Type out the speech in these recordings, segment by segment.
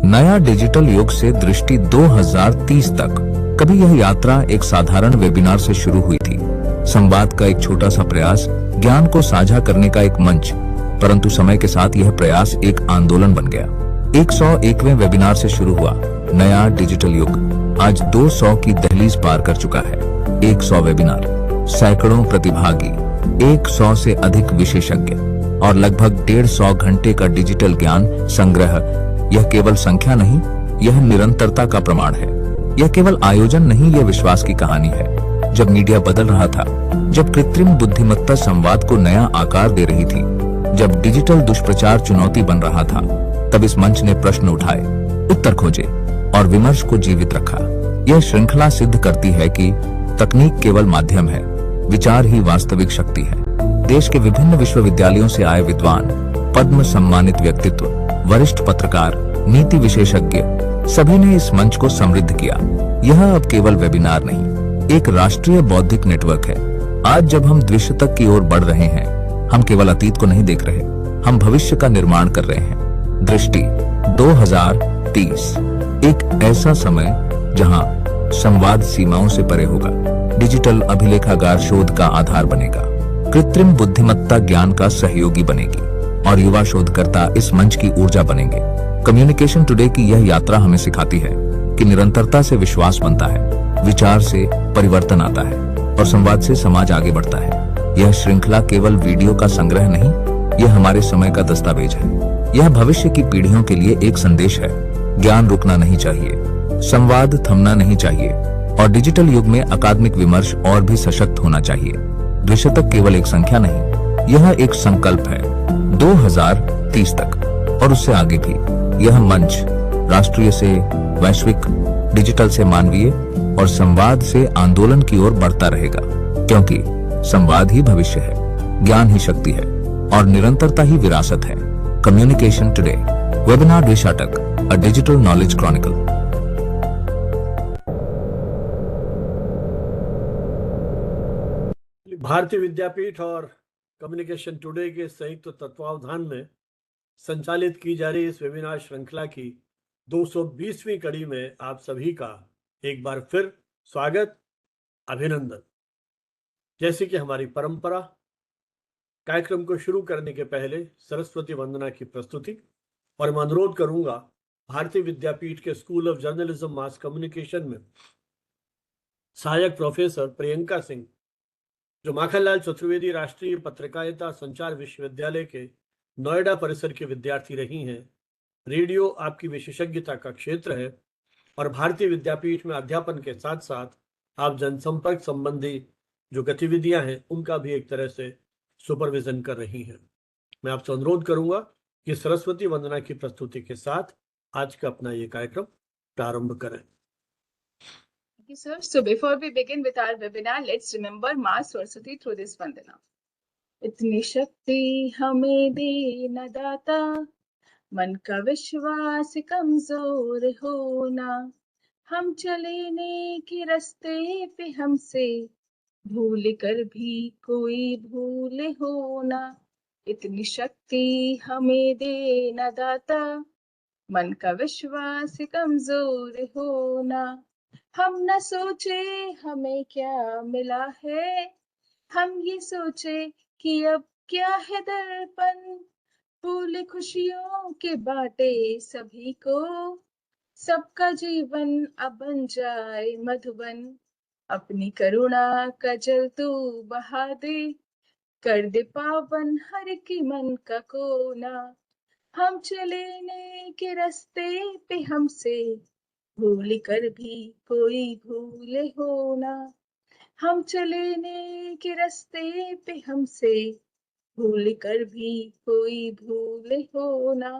नया डिजिटल युग से दृष्टि 2030 तक। कभी यह यात्रा एक साधारण वेबिनार से शुरू हुई थी, संवाद का एक छोटा सा प्रयास, ज्ञान को साझा करने का एक मंच। परंतु समय के साथ यह प्रयास एक आंदोलन बन गया। 101वें वेबिनार से शुरू हुआ नया डिजिटल युग आज 200 की दहलीज पार कर चुका है। 100 वेबिनार, सैकड़ों प्रतिभागी, 100 से अधिक विशेषज्ञ और लगभग 150 घंटे का डिजिटल ज्ञान संग्रह। यह केवल संख्या नहीं, यह निरंतरता का प्रमाण है। यह केवल आयोजन नहीं, यह विश्वास की कहानी है। जब मीडिया बदल रहा था, जब कृत्रिम बुद्धिमत्ता संवाद को नया आकार दे रही थी, जब डिजिटल दुष्प्रचार चुनौती बन रहा था, तब इस मंच ने प्रश्न उठाए, उत्तर खोजे और विमर्श को जीवित रखा। यह श्रृंखला सिद्ध करती है कि तकनीक केवल माध्यम है, विचार ही वास्तविक शक्ति है। देश के विभिन्न विश्वविद्यालयों से आए विद्वान, पद्म सम्मानित व्यक्तित्व, वरिष्ठ पत्रकार, नीति विशेषज्ञ, सभी ने इस मंच को समृद्ध किया। यह अब केवल वेबिनार नहीं, एक राष्ट्रीय बौद्धिक नेटवर्क है। आज जब हम द्विशतक की ओर बढ़ रहे हैं, हम केवल अतीत को नहीं देख रहे, हम भविष्य का निर्माण कर रहे हैं। दृष्टि 2030, एक ऐसा समय जहां संवाद सीमाओं से परे होगा, डिजिटल अभिलेखागार शोध का आधार बनेगा, कृत्रिम बुद्धिमत्ता ज्ञान का सहयोगी बनेगी और युवा शोधकर्ता इस मंच की ऊर्जा बनेंगे। कम्युनिकेशन टुडे की यह यात्रा हमें सिखाती है कि निरंतरता से विश्वास बनता है, विचार से परिवर्तन आता है और संवाद से समाज आगे बढ़ता है। यह श्रृंखला केवल वीडियो का संग्रह नहीं, यह हमारे समय का दस्तावेज है। यह भविष्य की पीढ़ियों के लिए एक संदेश है। ज्ञान रुकना नहीं चाहिए, संवाद थमना नहीं चाहिए और डिजिटल युग में अकादमिक विमर्श और भी सशक्त होना चाहिए। द्विशतक केवल एक संख्या नहीं, यह एक संकल्प है। 2030 तक और उससे आगे भी यह मंच राष्ट्रीय से वैश्विक, डिजिटल से मानवीय और संवाद से आंदोलन की ओर बढ़ता रहेगा, क्योंकि संवाद ही भविष्य है, ज्ञान ही शक्ति है और निरंतरता ही विरासत है। कम्युनिकेशन टुडे वेबिनार द्विशतक, अ डिजिटल नॉलेज क्रॉनिकल। भारतीय विद्यापीठ और कम्युनिकेशन टुडे के संयुक्त तत्वावधान में संचालित की जा रही इस वेबिनार श्रृंखला की 220वीं कड़ी में आप सभी का एक बार फिर स्वागत, अभिनंदन। जैसे कि हमारी परंपरा, कार्यक्रम को शुरू करने के पहले सरस्वती वंदना की प्रस्तुति और मैं अनुरोध करूंगा भारतीय विद्यापीठ के school of journalism mass communication में सहायक प्रोफेसर प्रियंका सिंह, जो माखनलाल चतुर्वेदी राष्ट्रीय पत्रकारिता संचार विश्वविद्यालय के नोएडा परिसर के विद्यार्थी रही हैं। रेडियो आपकी विशेषज्ञता का क्षेत्र है और भारतीय विद्यापीठ में अध्यापन के साथ साथ आप जनसंपर्क संबंधी जो गतिविधियां हैं उनका भी एक तरह से सुपरविजन कर रही हैं। मैं आपसे अनुरोध करूंगा कि सरस्वती वंदना की प्रस्तुति के साथ आज का अपना ये कार्यक्रम प्रारंभ करें। Thank you, sir. So before we begin with our webinar, let's remember Maa Saraswati through this vandana. इतनी शक्ति हमें दे न दाता, मन का विश्वास कमजोर होना, हम चले नेकी रास्ते पे हमसे भूल कर भी कोई भूल होना। इतनी शक्ति हमें दे न दाता, मन का विश्वास कमजोर होना, हम न सोचे हमें क्या मिला है, हम ये सोचे कि अब क्या है दर्पण, फूल खुशियों के बाटे सभी को, सबका जीवन अब बन जाए मधुबन, अपनी करुणा का जल तू बहा दे, कर दे पावन हर की मन का कोना, हम चले के रास्ते पे हमसे भूल कर भी कोई भूल होना, हम चले के रास्ते पे हमसे भूल कर भी कोई भूल होना।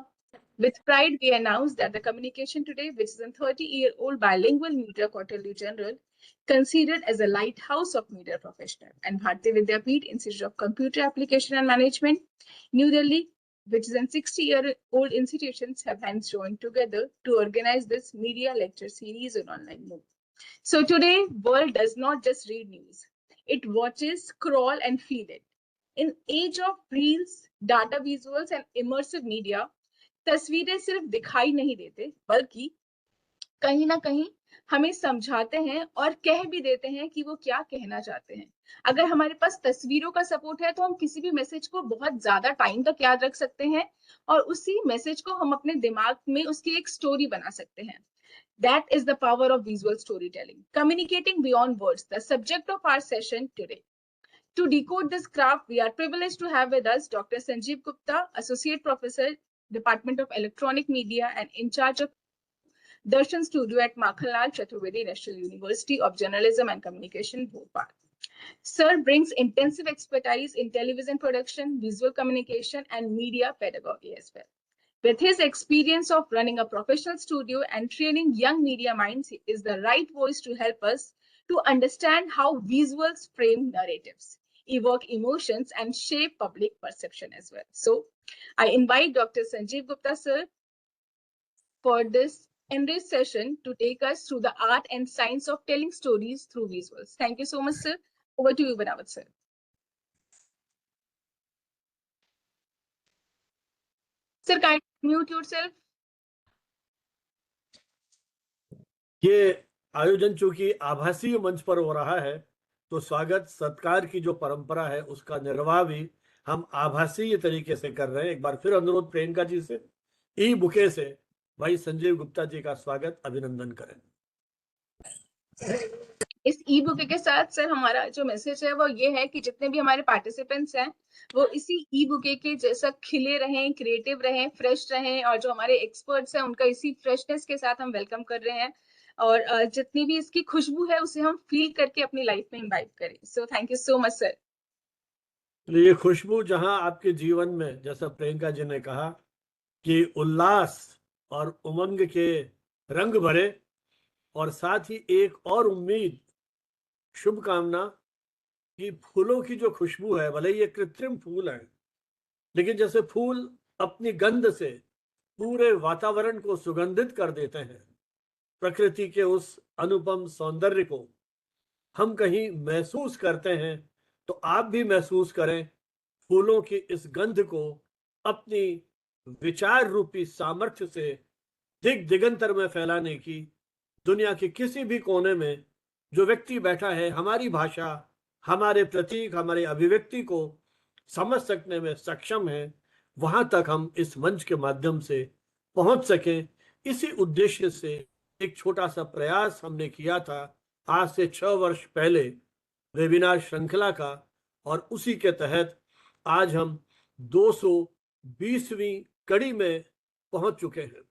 With pride, we announce that the Communication Today, which is a 30-year-old bilingual media quarterly journal, considered as a lighthouse of media professional, and Bharatiya Vidyapeeth Institute of Computer Application and Management, New Delhi, which is a 60-year-old institutions, have hands joined together to organize this media lecture series on online mode. So today, world does not just read news; it watches, scroll, and feel it. In age of reels, data visuals, and immersive media, तस्वीरें सिर्फ दिखाई नहीं देते, बल्कि कहीं ना कहीं हमें समझाते हैं और कह भी देते हैं कि वो क्या कहना चाहते हैं। अगर हमारे पास तस्वीरों का सपोर्ट है तो हम किसी भी मैसेज को बहुत ज्यादा टाइम तक याद रख सकते हैं और उसी मैसेज को हम अपने दिमाग में उसकी एक स्टोरी बना सकते हैं। That is the power of visual storytelling. Communicating beyond words, the subject of our session today. To decode this craft, we are privileged to have with us Dr. Sanjeev Gupta, Associate Professor, Department of Electronic Media and in charge of Darshan Studio at Makhanlal Chaturvedi National University of Journalism and Communication, Bhopal. Sir brings intensive expertise in television production, visual communication, and media pedagogy as well. With his experience of running a professional studio and training young media minds, he is the right voice to help us to understand how visuals frame narratives, evoke emotions, and shape public perception as well. So, I invite Dr. Sanjeev Gupta, sir, for this enriched session to take us through the art and science of telling stories through visuals. Thank you so much, sir. Over to you, Banawat, sir. Sir, kindly mute yourself. ये आयोजन चूंकि आभासी मंच पर हो रहा है, तो स्वागत सत्कार की जो परंपरा है उसका निर्वाह भी हम आभासी तरीके से कर रहे हैं। एक बार फिर अनुरोध प्रियंका जी से, ई बुके से भाई संजीव गुप्ता जी का स्वागत, अभिनंदन करें। इस ई बुक के साथ सर हमारा जो मैसेज है वो ये है कि जितने भी हमारे पार्टिसिपेंट्स हैं वो इसी ई बुक के जैसा खिले रहें, क्रिएटिव रहें, फ्रेश रहें, और जो हमारे एक्सपर्ट्स हैं उनका इसी फ्रेशनेस के साथ हम वेलकम कर रहे हैं, और जितनी भी इसकी खुशबू है उसे हम फील करके अपनी लाइफ में इम्बाइब करें। So thank you so much sir. ये खुशबू जहां आपके जीवन में, जैसा प्रियंका जी ने कहा कि उल्लास और उमंग के रंग भरे, और साथ ही एक और उम्मीद, शुभकामना कि फूलों की जो खुशबू है, भले ये कृत्रिम फूल है, लेकिन जैसे फूल अपनी गंध से पूरे वातावरण को सुगंधित कर देते हैं, प्रकृति के उस अनुपम सौंदर्य को हम कहीं महसूस करते हैं, तो आप भी महसूस करें फूलों की इस गंध को अपनी विचार रूपी सामर्थ्य से दिग दिगंतर में फैलाने की। दुनिया के किसी भी कोने में जो व्यक्ति बैठा है, हमारी भाषा, हमारे प्रतीक, हमारे अभिव्यक्ति को समझ सकने में सक्षम है, वहां तक हम इस मंच के माध्यम से पहुंच सकें। इसी उद्देश्य से एक छोटा सा प्रयास हमने किया था आज से 6 वर्ष पहले वेबिनार श्रृंखला का, और उसी के तहत आज हम 220वीं कड़ी में पहुंच चुके हैं।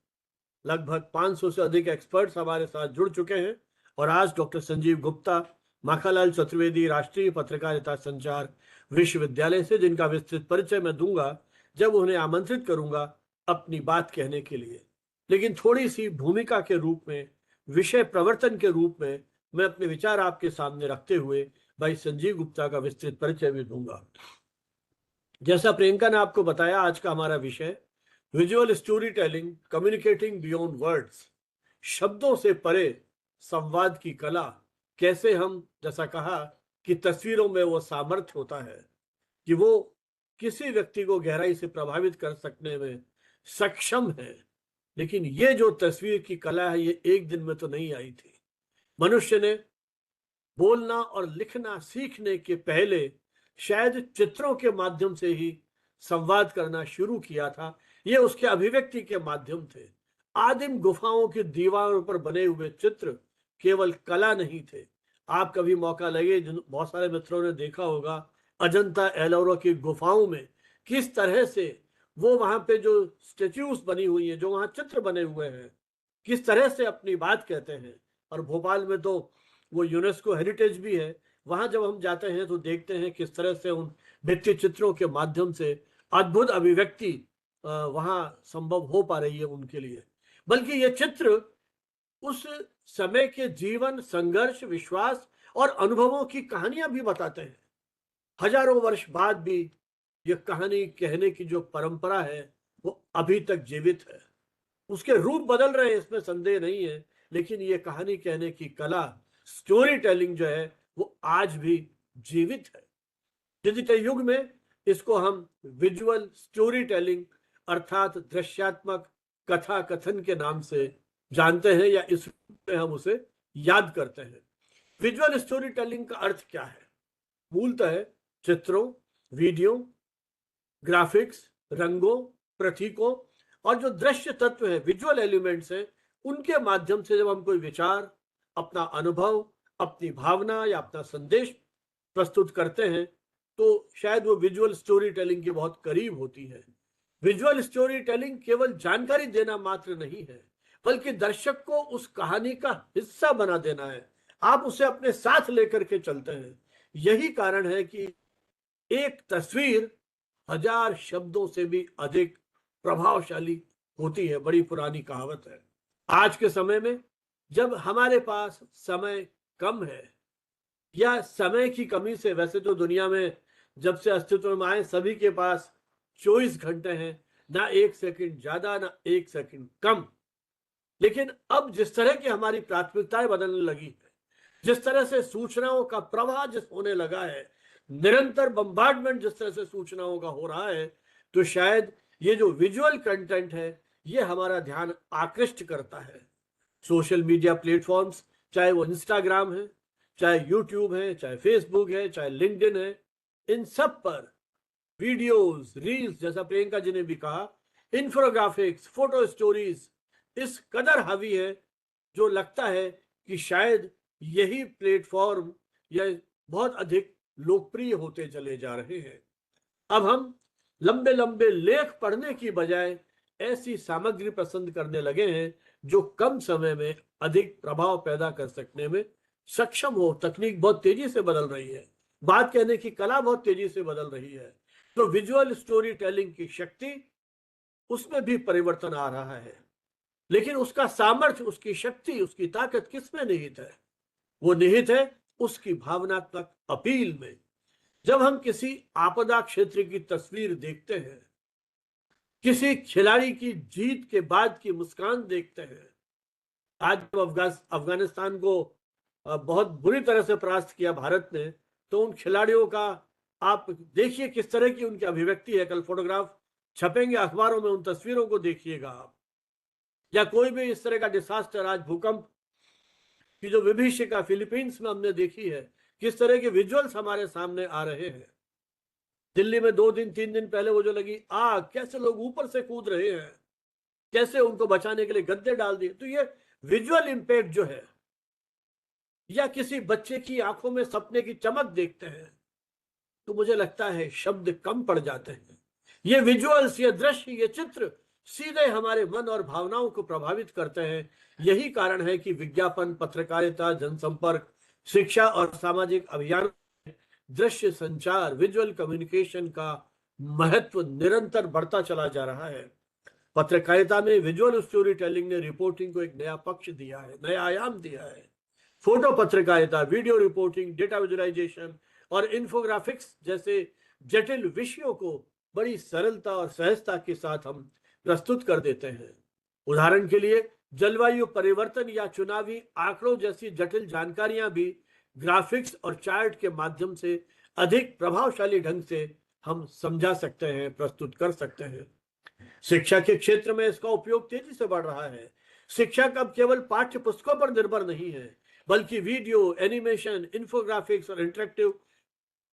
लगभग 500 से अधिक एक्सपर्ट्स हमारे साथ जुड़ चुके हैं, और आज डॉक्टर संजीव गुप्ता माखनलाल चतुर्वेदी राष्ट्रीय पत्रकारिता संचार विश्वविद्यालय से, जिनका विस्तृत परिचय मैं दूंगा जब उन्हें आमंत्रित करूंगा अपनी बात कहने के लिए, लेकिन थोड़ी सी भूमिका के रूप में, विषय प्रवर्तन के रूप में मैं अपने विचार आपके सामने रखते हुए भाई संजीव गुप्ता का विस्तृत परिचय भी दूंगा। जैसा प्रियंका ने आपको बताया, आज का हमारा विषय visual story telling, communicating beyond words, शब्दों से परे संवाद की कला। कैसे हम, जैसा कहा कि तस्वीरों में वो सामर्थ्य होता है कि वो किसी व्यक्ति को गहराई से प्रभावित कर सकने में सक्षम है, लेकिन ये जो तस्वीर की कला है ये एक दिन में तो नहीं आई थी। मनुष्य ने बोलना और लिखना सीखने के पहले शायद चित्रों के माध्यम से ही संवाद करना शुरू किया था। ये उसके अभिव्यक्ति के माध्यम थे। आदिम गुफाओं की दीवारों पर बने हुए चित्र केवल कला नहीं थे। आप कभी मौका लगे, बहुत सारे मित्रों ने देखा होगा, अजंता एलोरा की गुफाओं में किस तरह से वो वहां पे जो स्टेच्यूज बनी हुई है, जो वहां चित्र बने हुए हैं, किस तरह से अपनी बात कहते हैं। और भोपाल में तो वो यूनेस्को हेरिटेज भी है। वहां जब हम जाते हैं तो देखते हैं किस तरह से उन भित्ति चित्रों के माध्यम से अद्भुत अभिव्यक्ति वहां संभव हो पा रही है उनके लिए। बल्कि ये चित्र उस समय के जीवन, संघर्ष, विश्वास और अनुभवों की कहानियां भी बताते हैं। हजारों वर्ष बाद भी ये कहानी कहने की जो परंपरा है वो अभी तक जीवित है। उसके रूप बदल रहे हैं, इसमें संदेह नहीं है, लेकिन ये कहानी कहने की कला, स्टोरी टेलिंग जो है वो आज भी जीवित है। डिजिटल युग में इसको हम विजुअल स्टोरी टेलिंग अर्थात दृश्यात्मक कथा कथन के नाम से जानते हैं या इस रूप में हम उसे याद करते हैं। विजुअल स्टोरी टेलिंग का अर्थ क्या है? मूलतः चित्रों, वीडियो, ग्राफिक्स, रंगों, प्रतीकों और जो दृश्य तत्व है, विजुअल एलिमेंट्स हैं, उनके माध्यम से जब हम कोई विचार, अपना अनुभव, अपनी भावना या अपना संदेश प्रस्तुत करते हैं तो शायद वो विजुअल स्टोरी टेलिंग के बहुत करीब होती है। विजुअल स्टोरी टेलिंग केवल जानकारी देना मात्र नहीं है, बल्कि दर्शक को उस कहानी का हिस्सा बना देना है। आप उसे अपने साथ लेकर के चलते हैं। यही कारण है कि एक तस्वीर 1000 शब्दों से भी अधिक प्रभावशाली होती है। बड़ी पुरानी कहावत है। आज के समय में जब हमारे पास समय कम है या समय की कमी से, वैसे तो दुनिया में जब से अस्तित्व में आए सभी के पास 24 घंटे हैं, ना 1 सेकंड ज्यादा ना 1 सेकंड कम, लेकिन अब जिस तरह की हमारी प्राथमिकताएं बदलने लगी है, जिस तरह से सूचनाओं का प्रवाह जिस होने लगा है, निरंतर बम्बार्डमेंट जिस तरह से सूचनाओं का हो रहा है, तो शायद ये जो विजुअल कंटेंट है ये हमारा ध्यान आकृष्ट करता है। सोशल मीडिया प्लेटफॉर्म्स, चाहे वो इंस्टाग्राम है, चाहे यूट्यूब है, चाहे फेसबुक है, चाहे लिंक्डइन है, इन सब पर वीडियोस, रील्स, जैसा प्रियंका जी ने भी कहा, इंफोग्राफिक्स, फोटो स्टोरीज इस कदर हावी है जो लगता है कि शायद यही प्लेटफॉर्म या बहुत अधिक लोकप्रिय होते चले जा रहे हैं। अब हम लंबे लंबे लेख पढ़ने की बजाय ऐसी सामग्री पसंद करने लगे हैं जो कम समय में अधिक प्रभाव पैदा कर सकने में सक्षम हो। तकनीक बहुत तेजी से बदल रही है, बात कहने की कला बहुत तेजी से बदल रही है, तो विजुअल स्टोरी टेलिंग की शक्ति, उसमें भी परिवर्तन आ रहा है। लेकिन उसका सामर्थ्य, उसकी शक्ति, उसकी ताकत किसमें निहित है? वो निहित है उसकी भावनात्मक अपील में। जब हम किसी आपदा क्षेत्र की तस्वीर देखते हैं, किसी खिलाड़ी की जीत के बाद की मुस्कान देखते हैं, आज जब अफगानिस्तान को बहुत बुरी तरह से परास्त किया भारत ने, तो उन खिलाड़ियों का आप देखिए किस तरह की उनकी अभिव्यक्ति है। कल फोटोग्राफ छपेंगे अखबारों में, उन तस्वीरों को देखिएगा आप। या कोई भी इस तरह का डिसास्टर, आज भूकंप की जो विभीषिका फिलीपींस में हमने देखी है, किस तरह के विजुअल्स हमारे सामने आ रहे हैं। दिल्ली में 2 दिन 3 दिन पहले वो जो लगी आग, कैसे लोग ऊपर से कूद रहे हैं, कैसे उनको बचाने के लिए गद्दे डाल दिए। तो ये विजुअल इंपैक्ट जो है, या किसी बच्चे की आंखों में सपने की चमक देखते हैं, तो मुझे लगता है शब्द कम पड़ जाते हैं। ये विजुअल्स, ये दृश्य, ये चित्र सीधे हमारे मन और भावनाओं को प्रभावित करते हैं। यही कारण है कि विज्ञापन, पत्रकारिता, जनसंपर्क, शिक्षा और सामाजिक अभियान, दृश्य संचार, विजुअल कम्युनिकेशन का महत्व निरंतर बढ़ता चला जा रहा है। पत्रकारिता में विजुअल स्टोरी टेलिंग ने रिपोर्टिंग को एक नया पक्ष दिया है, नया आयाम दिया है। फोटो पत्रकारिता, वीडियो रिपोर्टिंग, डेटा विजुअलाइजेशन और इन्फोग्राफिक्स जैसे जटिल विषयों को बड़ी सरलता और सहजता के साथ हम प्रस्तुत कर देते हैं। उदाहरण के लिए जलवायु परिवर्तन या चुनावी आंकड़ों जैसी जटिल जानकारियां भी ग्राफिक्स और चार्ट के माध्यम से अधिक प्रभावशाली ढंग से हम समझा सकते हैं, प्रस्तुत कर सकते हैं। शिक्षा के क्षेत्र में इसका उपयोग तेजी से बढ़ रहा है। शिक्षा अब केवल पाठ्य पुस्तकों पर निर्भर नहीं है, बल्कि वीडियो, एनिमेशन, इन्फोग्राफिक्स और इंटरेक्टिव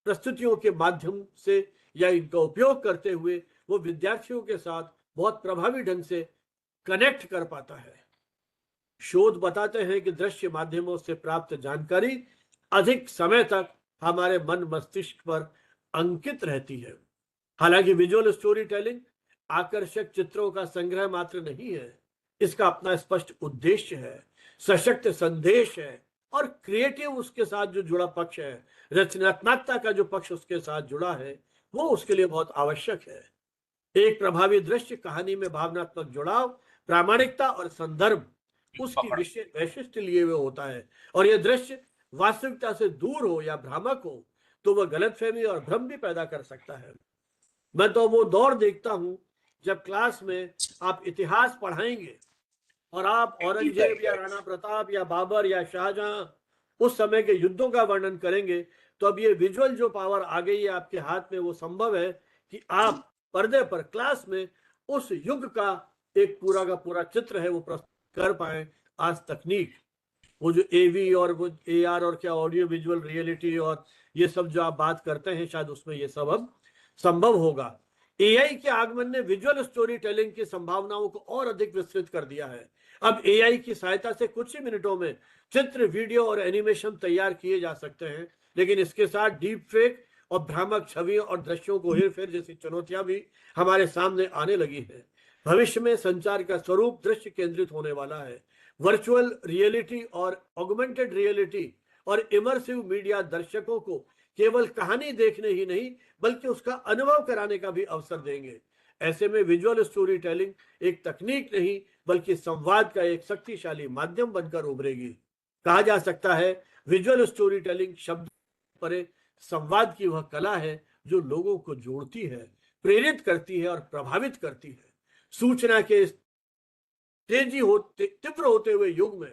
प्रस्तुतियों के माध्यम से या इनका उपयोग करते हुए वो विद्यार्थियों के साथ बहुत प्रभावी ढंग से कनेक्ट कर पाता है। शोध बताते हैं कि दृश्य माध्यमों से प्राप्त जानकारी अधिक समय तक हमारे मन मस्तिष्क पर अंकित रहती है। हालांकि विजुअल स्टोरी टेलिंग आकर्षक चित्रों का संग्रह मात्र नहीं है, इसका अपना स्पष्ट उद्देश्य है, सशक्त संदेश है और क्रिएटिव उसके साथ जो जुड़ा पक्ष है, रचनात्मकता का जो पक्ष उसके साथ जुड़ा है, वो उसके लिए बहुत आवश्यक है। एक प्रभावी दृश्य कहानी में भावनात्मक जुड़ाव, प्रामाणिकता और संदर्भ उसकी वैशिष्ट लिए हुए होता है। और यह दृश्य वास्तविकता से दूर हो या भ्रामक हो तो वह गलतफहमी और भ्रम भी पैदा कर सकता है। मैं तो वो दौर देखता हूं जब क्लास में आप इतिहास पढ़ाएंगे और आप औरंगजेब या राणा प्रताप या बाबर या शाहजहां उस समय के युद्धों का वर्णन करेंगे, तो अब ये विजुअल जो पावर आ गई है आपके हाथ में, वो संभव है कि आप पर्दे पर क्लास में उस युग का एक पूरा का पूरा चित्र है वो प्रस्तुत कर पाए। आज तकनीक, वो जो एवी और वो एआर और क्या ऑडियो विजुअल रियलिटी और ये सब जो आप बात करते हैं, शायद उसमें ये सब अब संभव होगा। एआई के आगमन ने विजुअल स्टोरी टेलिंग की संभावनाओं को और अधिक विस्तृत कर दिया है। अब एआई की सहायता से कुछ ही मिनटों में चित्र, वीडियो और एनिमेशन तैयार किए जा सकते हैं, लेकिन इसके साथ डीप फेक और भ्रामक छवियों और दृश्यों को हेरफेर जैसी चुनौतियां भी हमारे सामने आने लगी हैं। भविष्य में संचार का स्वरूप दृश्य केंद्रित होने वाला है। वर्चुअल रियलिटी और ऑगमेंटेड रियलिटी और इमर्सिव मीडिया दर्शकों को केवल कहानी देखने ही नहीं बल्कि उसका अनुभव कराने का भी अवसर देंगे। ऐसे में विजुअल स्टोरी टेलिंग एक तकनीक नहीं बल्कि संवाद का एक शक्तिशाली माध्यम बनकर उभरेगी। कहा जा सकता है विजुअल स्टोरी टेलिंग शब्द परे संवाद की वह कला है जो लोगों को जोड़ती है, प्रेरित करती है और प्रभावित करती है। सूचना के तीव्र होते हुए युग में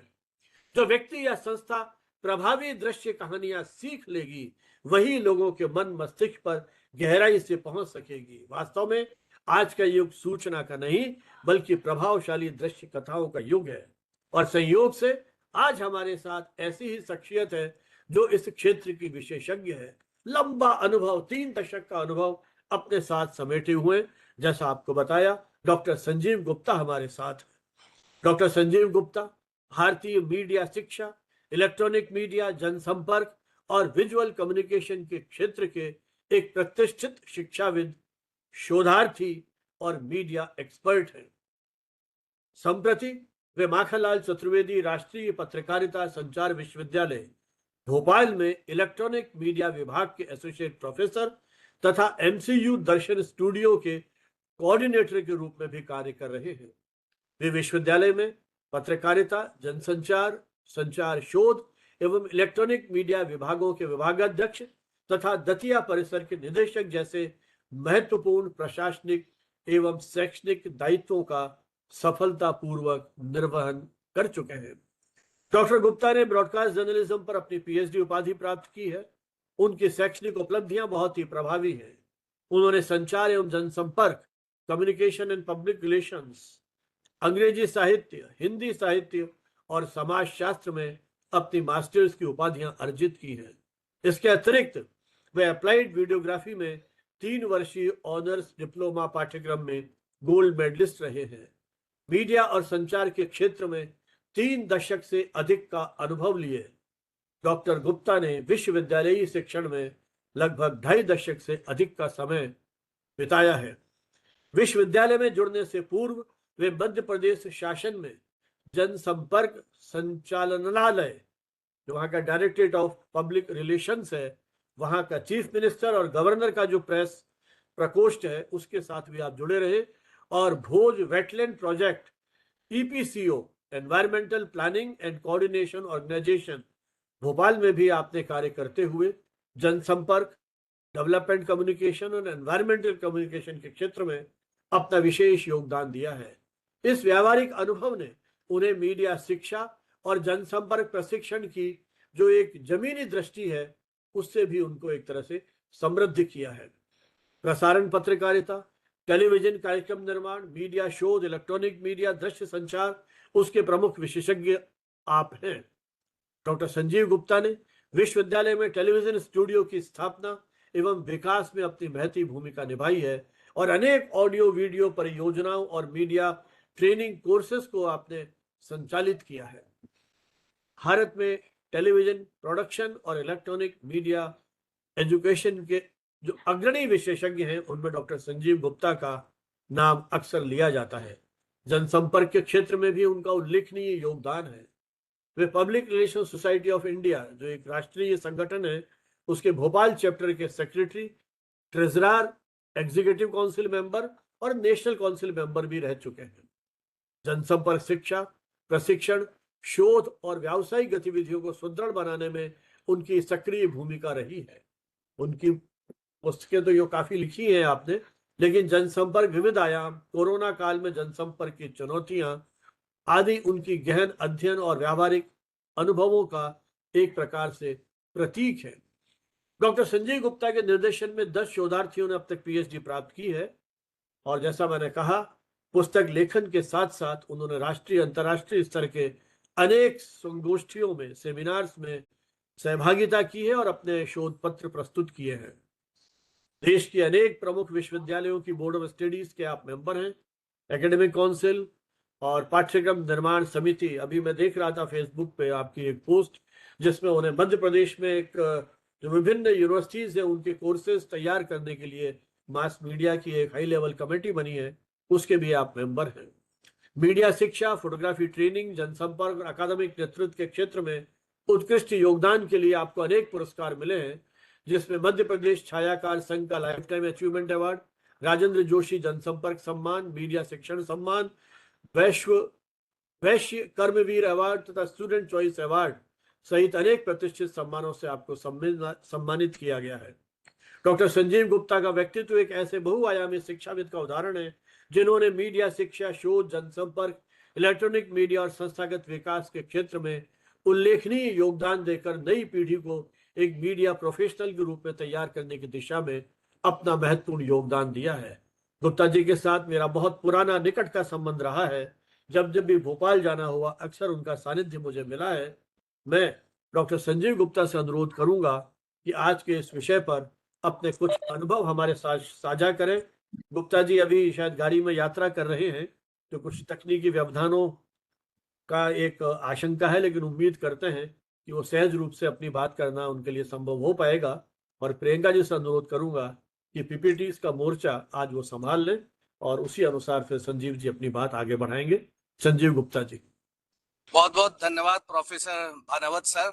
जो व्यक्ति या संस्था प्रभावी दृश्य कहानियां सीख लेगी वही लोगों के मन मस्तिष्क पर गहराई से पहुंच सकेगी। वास्तव में आज का युग सूचना का नहीं बल्कि प्रभावशाली दृश्य कथाओं का युग है, और संयोग से आज हमारे साथ ऐसी ही शख्सियत है जो इस क्षेत्र की विशेषज्ञ है। लंबा अनुभव, 3 दशक का अनुभव अपने साथ समेटे हुए, जैसा आपको बताया, डॉक्टर संजीव गुप्ता हमारे साथ है। डॉक्टर संजीव गुप्ता भारतीय मीडिया शिक्षा, इलेक्ट्रॉनिक मीडिया, जनसंपर्क और विजुअल कम्युनिकेशन के क्षेत्र के एक प्रतिष्ठित शिक्षाविद, शोधार्थी और मीडिया एक्सपर्ट हैं। संप्रति वे माखनलाल चतुर्वेदी राष्ट्रीय पत्रकारिता संचार विश्वविद्यालय भोपाल में इलेक्ट्रॉनिक मीडिया विभाग के एसोसिएट प्रोफेसर तथा एमसीयू दर्शन स्टूडियो के कोऑर्डिनेटर के रूप में भी कार्य कर रहे हैं। वे विश्वविद्यालय में पत्रकारिता, जनसंचार, संचार शोध एवं इलेक्ट्रॉनिक मीडिया विभागों के विभागाध्यक्ष तथा दतिया परिसर के निदेशक जैसे महत्वपूर्ण प्रशासनिक एवं शैक्षणिक दायित्वों का सफलतापूर्वक निर्वहन कर चुके हैं। डॉक्टर गुप्ता ने ब्रॉडकास्ट जर्नलिज्म पर अपनी पीएचडी उपाधि प्राप्त की है। उनकी शैक्षणिक उपलब्धियां बहुत ही प्रभावी हैं। उन्होंने संचार एवं जनसंपर्क, कम्युनिकेशन एंड पब्लिक रिलेशंस, अंग्रेजी साहित्य, हिंदी साहित्य और समाजशास्त्र में अपनी मास्टर्स की उपाधियां अर्जित की हैं। इसके अतिरिक्त वे अप्लाइड वीडियोग्राफी में 3 वर्षीय ऑनर्स डिप्लोमा पाठ्यक्रम में गोल्ड मेडलिस्ट रहे हैं। मीडिया और संचार के क्षेत्र में 3 दशक से अधिक का अनुभव लिए डॉक्टर गुप्ता ने विश्वविद्यालयी शिक्षण में लगभग 2.5 दशक से अधिक का समय बिताया है। विश्वविद्यालय में जुड़ने से पूर्व वे मध्य प्रदेश शासन में जनसंपर्क संचालनालय, जो वहां का डायरेक्टरेट ऑफ पब्लिक रिलेशंस है, वहां का चीफ मिनिस्टर और गवर्नर का जो प्रेस प्रकोष्ठ है उसके साथ भी आप जुड़े रहे। और Bhoj wetland project EPCO, environmental planning and coordination organisation, Bhopal में भी आपने कार्य करते हुए जनसंपर्क, डेवलपमेंट कम्युनिकेशन और एनवायरमेंटल कम्युनिकेशन के क्षेत्र में अपना विशेष योगदान दिया है। इस व्यावहारिक अनुभव ने उन्हें मीडिया शिक्षा और जनसंपर्क प्रशिक्षण की जो एक जमीनी दृष्टि है उससे भी उनको एक तरह से समृद्ध किया है। प्रसारण पत्रकारिता, टेलीविजन कार्यक्रम निर्माण, मीडिया शोध, इलेक्ट्रॉनिक मीडिया, दृश्य संचार, उसके प्रमुख विशेषज्ञ आप हैं। डॉक्टर संजीव गुप्ता ने विश्वविद्यालय में टेलीविजन स्टूडियो की स्थापना एवं विकास में अपनी महती भूमिका निभाई है और अनेक ऑडियो वीडियो परियोजनाओं और मीडिया ट्रेनिंग कोर्सेज को आपने संचालित किया है। भारत में टेलीविजन प्रोडक्शन और इलेक्ट्रॉनिक मीडिया एजुकेशन के जो अग्रणी विशेषज्ञ हैं उनमें डॉक्टर संजीव गुप्ता का नाम अक्सर लिया जाता है। जनसंपर्क के क्षेत्र में भी उनका उल्लेखनीय योगदान है। वे public relation society of India, जो एक राष्ट्रीय संगठन है, उसके भोपाल चैप्टर के secretary, treasurer, executive council member और नेशनल काउंसिल मेंबर भी रह चुके हैं। जनसंपर्क शिक्षा, प्रशिक्षण, शोध और व्यावसायिक गतिविधियों को सुदृढ़ बनाने में उनकी सक्रिय भूमिका रही है। उनकी पुस्तकें तो यो काफी लिखी हैं आपने, लेकिन जनसंपर्क विविध आयाम, कोरोना काल में जनसंपर्क की चुनौतियां आदि उनकी गहन अध्ययन और व्यावहारिक अनुभवों का एक प्रकार से प्रतीक है। डॉक्टर संजय गुप्ता के निर्देशन में 10 शोधार्थियों ने अब तक पीएचडी प्राप्त की है और जैसा मैंने कहा पुस्तक लेखन के साथ साथ उन्होंने राष्ट्रीय अंतर्राष्ट्रीय स्तर के अनेक संगोष्ठियों में, सेमिनार्स में सहभागिता की है और अपने शोध पत्र प्रस्तुत किए हैं। देश के अनेक प्रमुख विश्वविद्यालयों की बोर्ड ऑफ स्टडीज के आप मेंबर हैं, एकेडमिक काउंसिल और पाठ्यक्रम निर्माण समिति। अभी मैं देख रहा था फेसबुक पे आपकी एक पोस्ट जिसमें उन्हें मध्य प्रदेश में एक जो विभिन्न यूनिवर्सिटीज है उनके कोर्सेज तैयार करने के लिए मास मीडिया की एक हाई लेवल कमेटी बनी है, उसके भी आप मेंबर हैं। मीडिया शिक्षा, फोटोग्राफी ट्रेनिंग, जनसंपर्क और अकादमिक नेतृत्व के क्षेत्र में उत्कृष्ट योगदान के लिए आपको अनेक पुरस्कार मिले हैं, जिसमें मध्य प्रदेश छायाकार संघ का life time achievement award, Rajendra Joshi जनसंपर्क सम्मान, मीडिया शिक्षण सम्मान, वैश्य कर्मवीर अवार्ड तथा स्टूडेंट चॉइस अवार्ड सहित अनेक प्रतिष्ठित सम्मानों से आपको सम्मानित किया गया है। डॉक्टर संजीव गुप्ता का व्यक्तित्व एक ऐसे बहुआयामी शिक्षाविद का उदाहरण है जिन्होंने मीडिया शिक्षा, शोध, जनसंपर्क, इलेक्ट्रॉनिक मीडिया और संस्थागत विकास के क्षेत्र में उल्लेखनीय योगदान देकर नई पीढ़ी को एक मीडिया प्रोफेशनल के रूप में तैयार करने की दिशा में अपना महत्वपूर्ण योगदान दिया है। गुप्ता जी के साथ मेरा बहुत पुराना निकट का संबंध रहा है। जब जब भी भोपाल जाना हुआ अक्सर उनका सानिध्य मुझे मिला है। मैं डॉक्टर संजीव गुप्ता से अनुरोध करूंगा कि आज के इस विषय पर अपने कुछ अनुभव हमारे साथ साझा करें। गुप्ता जी अभी शायद गाड़ी में यात्रा कर रहे हैं, तो कुछ तकनीकी व्यवधानों का एक आशंका है, लेकिन उम्मीद करते हैं कि वो सहज रूप से अपनी बात करना उनके लिए संभव हो पाएगा। और प्रियंका जी से अनुरोध करूंगा कि पीपीटीज का मोर्चा आज वो संभाल लें और उसी अनुसार फिर संजीव जी अपनी बात आगे बढ़ाएंगे। संजीव गुप्ता जी। बहुत बहुत धन्यवाद प्रोफेसर भानवत सर।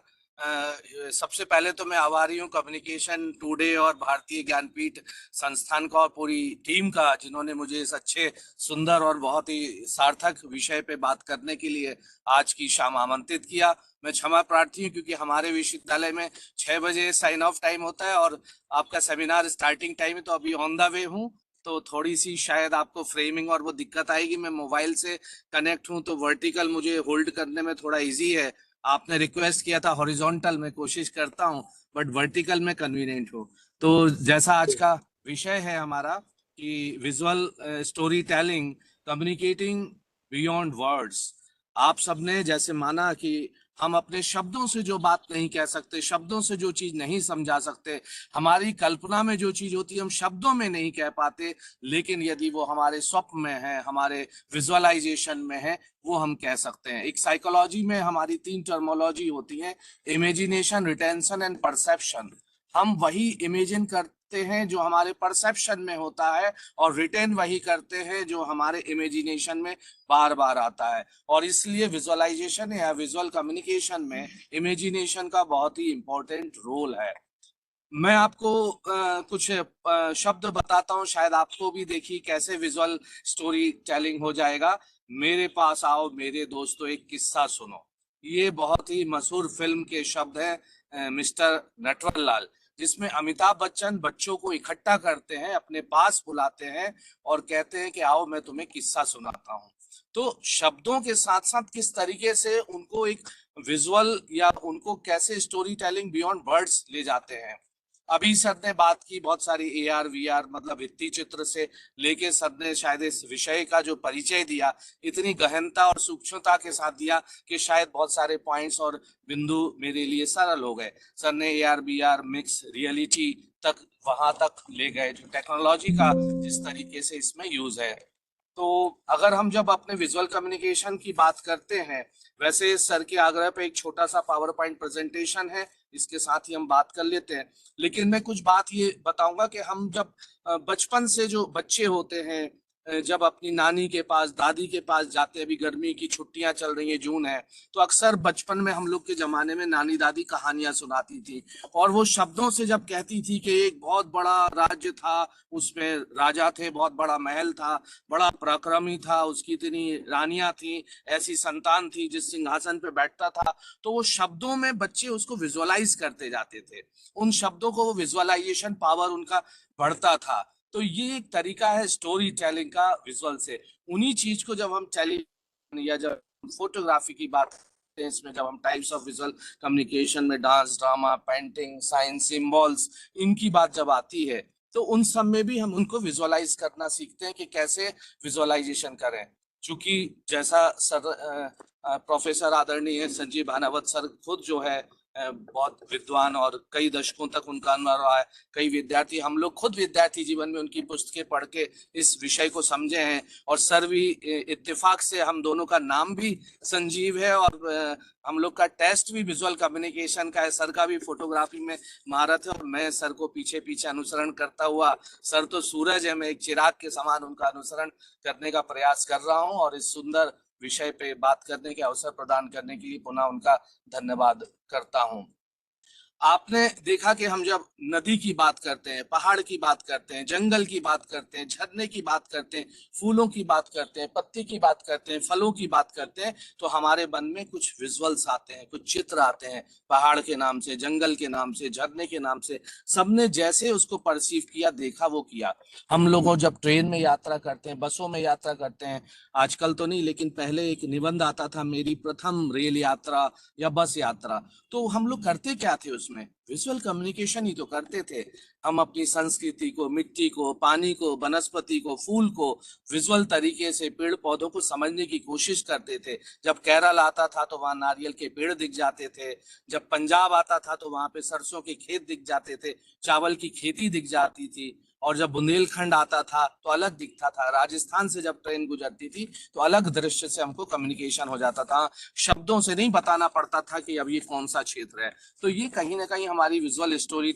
सबसे पहले तो मैं आभारी हूँ कम्युनिकेशन टुडे और भारतीय ज्ञानपीठ संस्थान का और पूरी टीम का, जिन्होंने मुझे इस अच्छे, सुंदर और बहुत ही सार्थक विषय पे बात करने के लिए आज की शाम आमंत्रित किया। मैं क्षमा प्रार्थी हूँ क्योंकि हमारे विश्वविद्यालय में 6 बजे साइन ऑफ टाइम होता है और आपका सेमिनार स्टार्टिंग टाइम है, तो अभी ऑन द वे हूँ, तो थोड़ी सी शायद आपको फ्रेमिंग और वो दिक्कत आएगी। मैं मोबाइल से कनेक्ट हूँ तो वर्टिकल मुझे होल्ड करने में थोड़ा इजी है। आपने रिक्वेस्ट किया था हॉरिजॉन्टल, मैं कोशिश करता हूँ, बट वर्टिकल में कन्वीनियंट हो। तो जैसा आज का विषय है हमारा कि visual story telling, communicating beyond words. आप सबने जैसे माना कि हम अपने शब्दों से जो बात नहीं कह सकते, शब्दों से जो चीज नहीं समझा सकते, हमारी कल्पना में जो चीज होती है हम शब्दों में नहीं कह पाते, लेकिन यदि वो हमारे स्वप्न में है, हमारे विजुअलाइजेशन में है, वो हम कह सकते हैं। एक साइकोलॉजी में हमारी 3 टर्मोलॉजी होती है, इमेजिनेशन, रिटेंशन एंड परसेप्शन। हम वही इमेजिन करते हैं जो हमारे परसेप्शन में होता है और रिटेन वही करते हैं जो हमारे इमेजिनेशन में बार बार आता है। और इसलिए विजुअलाइजेशन या विजुअल कम्युनिकेशन में इमेजिनेशन का बहुत ही इंपॉर्टेंट रोल है। मैं आपको कुछ शब्द बताता हूँ, शायद आपको भी देखिए कैसे विजुअल स्टोरी टेलिंग हो जाएगा। मेरे पास आओ मेरे दोस्तों, एक किस्सा सुनो। ये बहुत ही मशहूर फिल्म के शब्द हैं मिस्टर नटवरलाल, जिसमें अमिताभ बच्चन बच्चों को इकट्ठा करते हैं, अपने पास बुलाते हैं और कहते हैं कि आओ मैं तुम्हें किस्सा सुनाता हूँ। तो शब्दों के साथ साथ किस तरीके से उनको एक विजुअल या उनको कैसे स्टोरी टेलिंग बियॉन्ड वर्ड्स ले जाते हैं। अभी सर ने बात की बहुत सारी AR VR मतलब भित्ति चित्र से लेके सर ने शायद इस विषय का जो परिचय दिया इतनी गहनता और सूक्ष्मता के साथ दिया कि शायद बहुत सारे पॉइंट्स और बिंदु मेरे लिए सरल हो गए। सर ने AR VR मिक्स रियलिटी तक वहां तक ले गए, जो टेक्नोलॉजी का जिस तरीके से इसमें यूज है। तो अगर हम जब अपने विजुअल कम्युनिकेशन की बात करते हैं, वैसे सर के आग्रह पे एक छोटा सा पावर पॉइंट प्रेजेंटेशन है, इसके साथ ही हम बात कर लेते हैं। लेकिन मैं कुछ बात ये बताऊंगा कि हम जब बचपन से जो बच्चे होते हैं, जब अपनी नानी के पास, दादी के पास जाते हैं, अभी गर्मी की छुट्टियां चल रही है, जून है, तो अक्सर बचपन में हम लोग के जमाने में नानी दादी कहानियां सुनाती थी और वो शब्दों से जब कहती थी कि एक बहुत बड़ा राज्य था, उसमें राजा थे, बहुत बड़ा महल था, बड़ा पराक्रमी था, उसकी इतनी रानियां थी, ऐसी संतान थी जिस सिंहासन पे बैठता था, तो वो शब्दों में बच्चे उसको विजुअलाइज करते जाते थे, उन शब्दों को वो विजुअलाइजेशन पावर उनका बढ़ता था। तो ये एक तरीका है स्टोरी टेलिंग का विजुअल से। उन्हीं चीज को जब हम टेलीविजन या जब फोटोग्राफी की बात करते हैं, इसमें जब हम टाइप्स ऑफ विजुअल कम्युनिकेशन में dance, drama, painting, science, symbols, इनकी बात जब आती है, तो उन सब में भी हम उनको विजुअलाइज करना सीखते हैं कि कैसे विजुअलाइजेशन करें। चूंकि जैसा प्रोफेसर आदरणीय संजीव भानावत सर खुद जो है बहुत विद्वान और कई दशकों तक उनका अनुभव रहा है, कई विद्यार्थी, हम लोग खुद विद्यार्थी जीवन में उनकी पुस्तकें पढ़ के इस विषय को समझे हैं। और सर भी इत्तेफाक से हम दोनों का नाम भी संजीव है और हम लोग का टेस्ट भी विजुअल कम्युनिकेशन का है। सर का भी फोटोग्राफी में महारत है और मैं सर को पीछे पीछे अनुसरण करता हुआ, सर तो सूरज है, मैं एक चिराग के समान उनका अनुसरण करने का प्रयास कर रहा हूं और इस सुंदर विषय पे बात करने के अवसर प्रदान करने के लिए पुनः उनका धन्यवाद करता हूं। आपने देखा कि हम जब नदी की बात करते हैं, पहाड़ की बात करते हैं, जंगल की बात करते हैं, झरने की बात करते हैं, फूलों की बात करते हैं, पत्ती की बात करते हैं, फलों की बात करते हैं, तो हमारे मन में कुछ विजुअल्स आते हैं, कुछ चित्र आते हैं। पहाड़ के नाम से, जंगल के नाम से, झरने के नाम से, सबने जैसे उसको परसीव किया, देखा, वो किया। हम लोगों जब ट्रेन में यात्रा करते हैं, बसों में यात्रा करते हैं, आजकल तो नहीं लेकिन पहले एक निबंध आता था, मेरी प्रथम रेल यात्रा या बस यात्रा, तो हम लोग करते क्या थे उसमें? विजुअल कम्युनिकेशन ही तो करते थे। हम अपनी संस्कृति को, मिट्टी को, पानी को, वनस्पति को, फूल को विजुअल तरीके से, पेड़ पौधों को समझने की कोशिश करते थे। जब केरल आता था तो वहां नारियल के पेड़ दिख जाते थे, जब पंजाब आता था तो वहां पे सरसों के खेत दिख जाते थे, चावल की खेती दिख जाती थी, और जब बुंदेलखंड आता था तो अलग दिखता था, राजस्थान से जब ट्रेन गुजरती थी तो अलग दृश्य से हमको कम्युनिकेशन हो जाता था, शब्दों से नहीं बताना पड़ता था कि अब ये कौन सा क्षेत्र है। तो ये कहीं ना कहीं हमारी विजुअल स्टोरी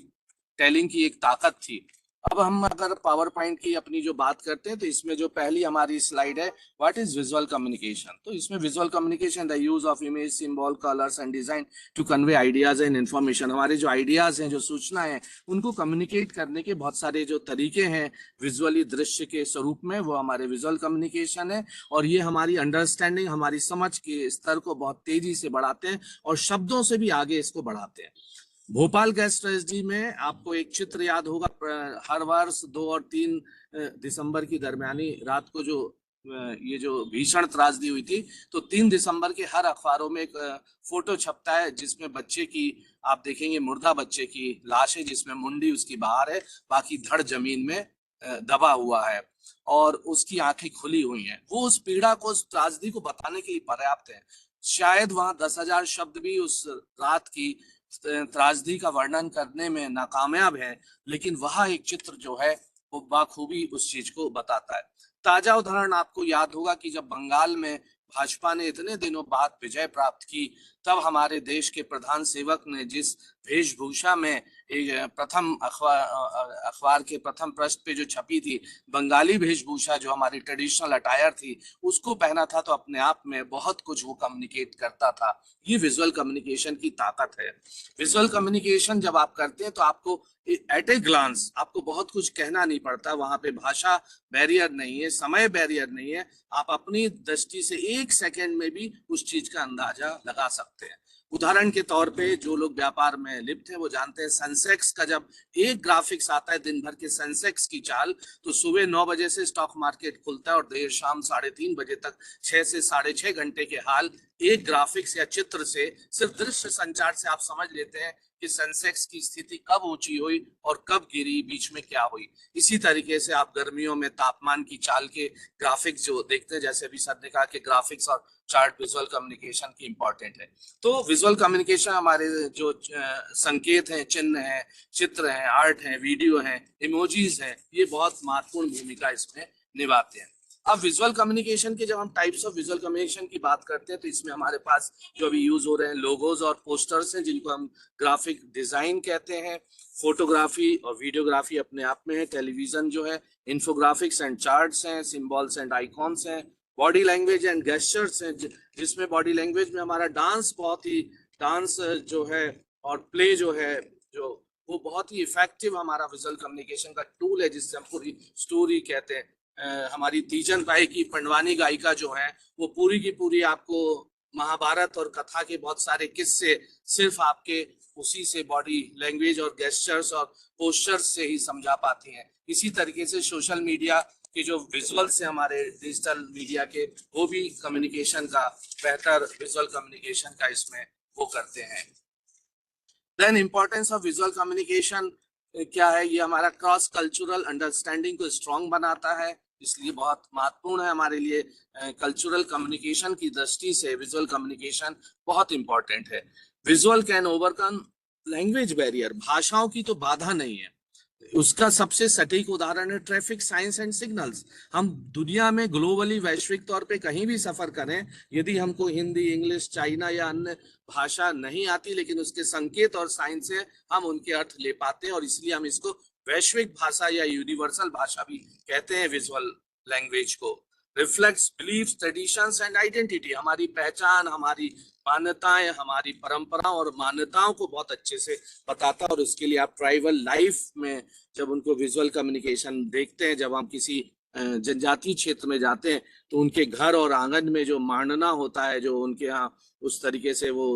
टेलिंग की एक ताकत थी। अब हम अगर पावर पॉइंट की अपनी जो बात करते हैं तो इसमें जो पहली हमारी स्लाइड है, व्हाट इज विजुअल कम्युनिकेशन, तो इसमें visual communication the use of image, symbol, colours and design to convey ideas and information. हमारे जो आइडियाज हैं, जो सूचना है, उनको कम्युनिकेट करने के बहुत सारे जो तरीके हैं विजुअली दृश्य के स्वरूप में, वो हमारे विजुअल कम्युनिकेशन है। और ये हमारी अंडरस्टैंडिंग, हमारी समझ के स्तर को बहुत तेजी से बढ़ाते हैं और शब्दों से भी आगे इसको बढ़ाते हैं। भोपाल गैस ट्रेजेडी में आपको एक चित्र याद होगा, हर वर्ष 2 और 3 दिसंबर की दरमियानी रात को जो ये जो भीषण त्रासदी हुई थी, तो 3 दिसंबर के हर अखबारों में एक फोटो छपता है जिसमें बच्चे की, आप देखेंगे मुर्दा बच्चे की लाश है, जिसमें मुंडी उसकी बाहर है, बाकी धड़ जमीन में दबा हुआ है और उसकी आंखें खुली हुई हैं। वो उस पीड़ा को, उस त्रासदी को बताने के लिए पर्याप्त है। शायद वहां 10,000 शब्द भी उस रात की त्रासदी का वर्णन करने में नाकामयाब है, लेकिन वह एक चित्र जो है वो बाखूबी उस चीज को बताता है। ताजा उदाहरण आपको याद होगा कि जब बंगाल में भाजपा ने इतने दिनों बाद विजय प्राप्त की, तब हमारे देश के प्रधान सेवक ने जिस वेशभूषा में एक प्रथम अखबार के प्रथम पृष्ठ पे जो छपी थी, बंगाली वेशभूषा जो हमारी ट्रेडिशनल अटायर थी, उसको पहना था, तो अपने आप में बहुत कुछ वो कम्युनिकेट करता था। ये विजुअल कम्युनिकेशन की ताकत है। विजुअल कम्युनिकेशन जब आप करते हैं तो आपको एट ए ग्लांस आपको बहुत कुछ कहना नहीं पड़ता, वहां पे भाषा बैरियर नहीं है, समय बैरियर नहीं है, आप अपनी दृष्टि से 1 सेकंड में भी उस चीज का अंदाजा लगा सकते हैं। उदाहरण के तौर पे जो लोग व्यापार में लिप्त हैं वो जानते हैं, सेंसेक्स का जब एक ग्राफिक्स आता है, दिन भर के सेंसेक्स की चाल, तो सुबह 9 बजे से स्टॉक मार्केट खुलता है और देर शाम 3:30 बजे तक 6 से 6.5 घंटे के हाल एक ग्राफिक्स या चित्र से, सिर्फ दृश्य संचार से आप समझ लेते हैं कि सेंसेक्स की स्थिति कब ऊंची हुई और कब गिरी, बीच में क्या हुई। इसी तरीके से आप गर्मियों में तापमान की चाल के ग्राफिक्स जो देखते हैं, जैसे अभी सर ने कहा कि ग्राफिक्स और चार्ट विजुअल कम्युनिकेशन की इंपॉर्टेंट है। तो विजुअल कम्युनिकेशन हमारे जो संकेत हैं, चिन्ह हैं, चित्र हैं, आर्ट हैं, वीडियो हैं, इमोजीज हैं, ये बहुत महत्वपूर्ण भूमिका इसमें निभाते हैं। अब विजुअल कम्युनिकेशन के जब हम टाइप्स ऑफ विजुअल कम्युनिकेशन की बात करते हैं तो इसमें हमारे पास जो अभी यूज हो रहे हैं लोगोज और पोस्टर्स हैं, जिनको हम ग्राफिक डिजाइन कहते हैं। फोटोग्राफी और वीडियोग्राफी अपने आप में है। टेलीविजन जो है, इन्फोग्राफिक्स एंड चार्ट्स हैं, सिंबल्स एंड आइकॉन्स हैं। बॉडी लैंग्वेज एंड गेस्चर्स हैं, जिसमें बॉडी लैंग्वेज में हमारा डांस जो है और प्ले जो है, जो वो बहुत ही इफेक्टिव हमारा विजुअल कम्युनिकेशन का टूल है, जिससे हम पूरी स्टोरी कहते हैं। हमारी तीजन बाई की पंडवानी गायिका जो है, वो पूरी की पूरी आपको महाभारत और कथा के बहुत सारे किस्से सिर्फ आपके उसी से बॉडी लैंग्वेज और गेस्चर्स और पोस्चर्स से ही समझा पाती हैं। इसी तरीके से सोशल मीडिया के जो विजुअल्स हैं हमारे डिजिटल मीडिया के, वो भी कम्युनिकेशन का बेहतर विजुअल कम्युनिकेशन का इसमें वो करते हैं। Then importance of visual communication क्या है, ये हमारा क्रॉस कल्चरल अंडरस्टैंडिंग को स्ट्रांग बनाता है, इसलिए बहुत महत्वपूर्ण है हमारे लिए। कल्चरल कम्युनिकेशन की दृष्टि से विजुअल कम्युनिकेशन बहुत इंपॉर्टेंट है। Visual can overcome language barrier, भाषाओं की तो बाधा नहीं है। उसका सबसे सटीक उदाहरण है ट्रैफिक साइंस एंड सिग्नल्स। हम दुनिया में ग्लोबली वैश्विक तौर पे कहीं भी सफर करें, यदि हमको हिंदी, इंग्लिश, चाइना या अन्य भाषा नहीं आती, लेकिन उसके संकेत और साइन से हम उनके अर्थ ले पाते हैं, और इसलिए हम इसको वैश्विक भाषा या यूनिवर्सल भाषा भी कहते हैं विजुअल लैंग्वेज को। Reflects beliefs, traditions and identity, हमारी पहचान, हमारी मान्यताएं, हमारी परंपराओं और मान्यताओं को बहुत अच्छे से बताता है। और उसके लिए आप ट्राइबल लाइफ में जब उनको विजुअल कम्युनिकेशन देखते हैं, जब हम किसी जनजातीय क्षेत्र में जाते हैं, तो उनके घर और आंगन में जो मांडना होता है, जो उनके यहाँ उस तरीके से वो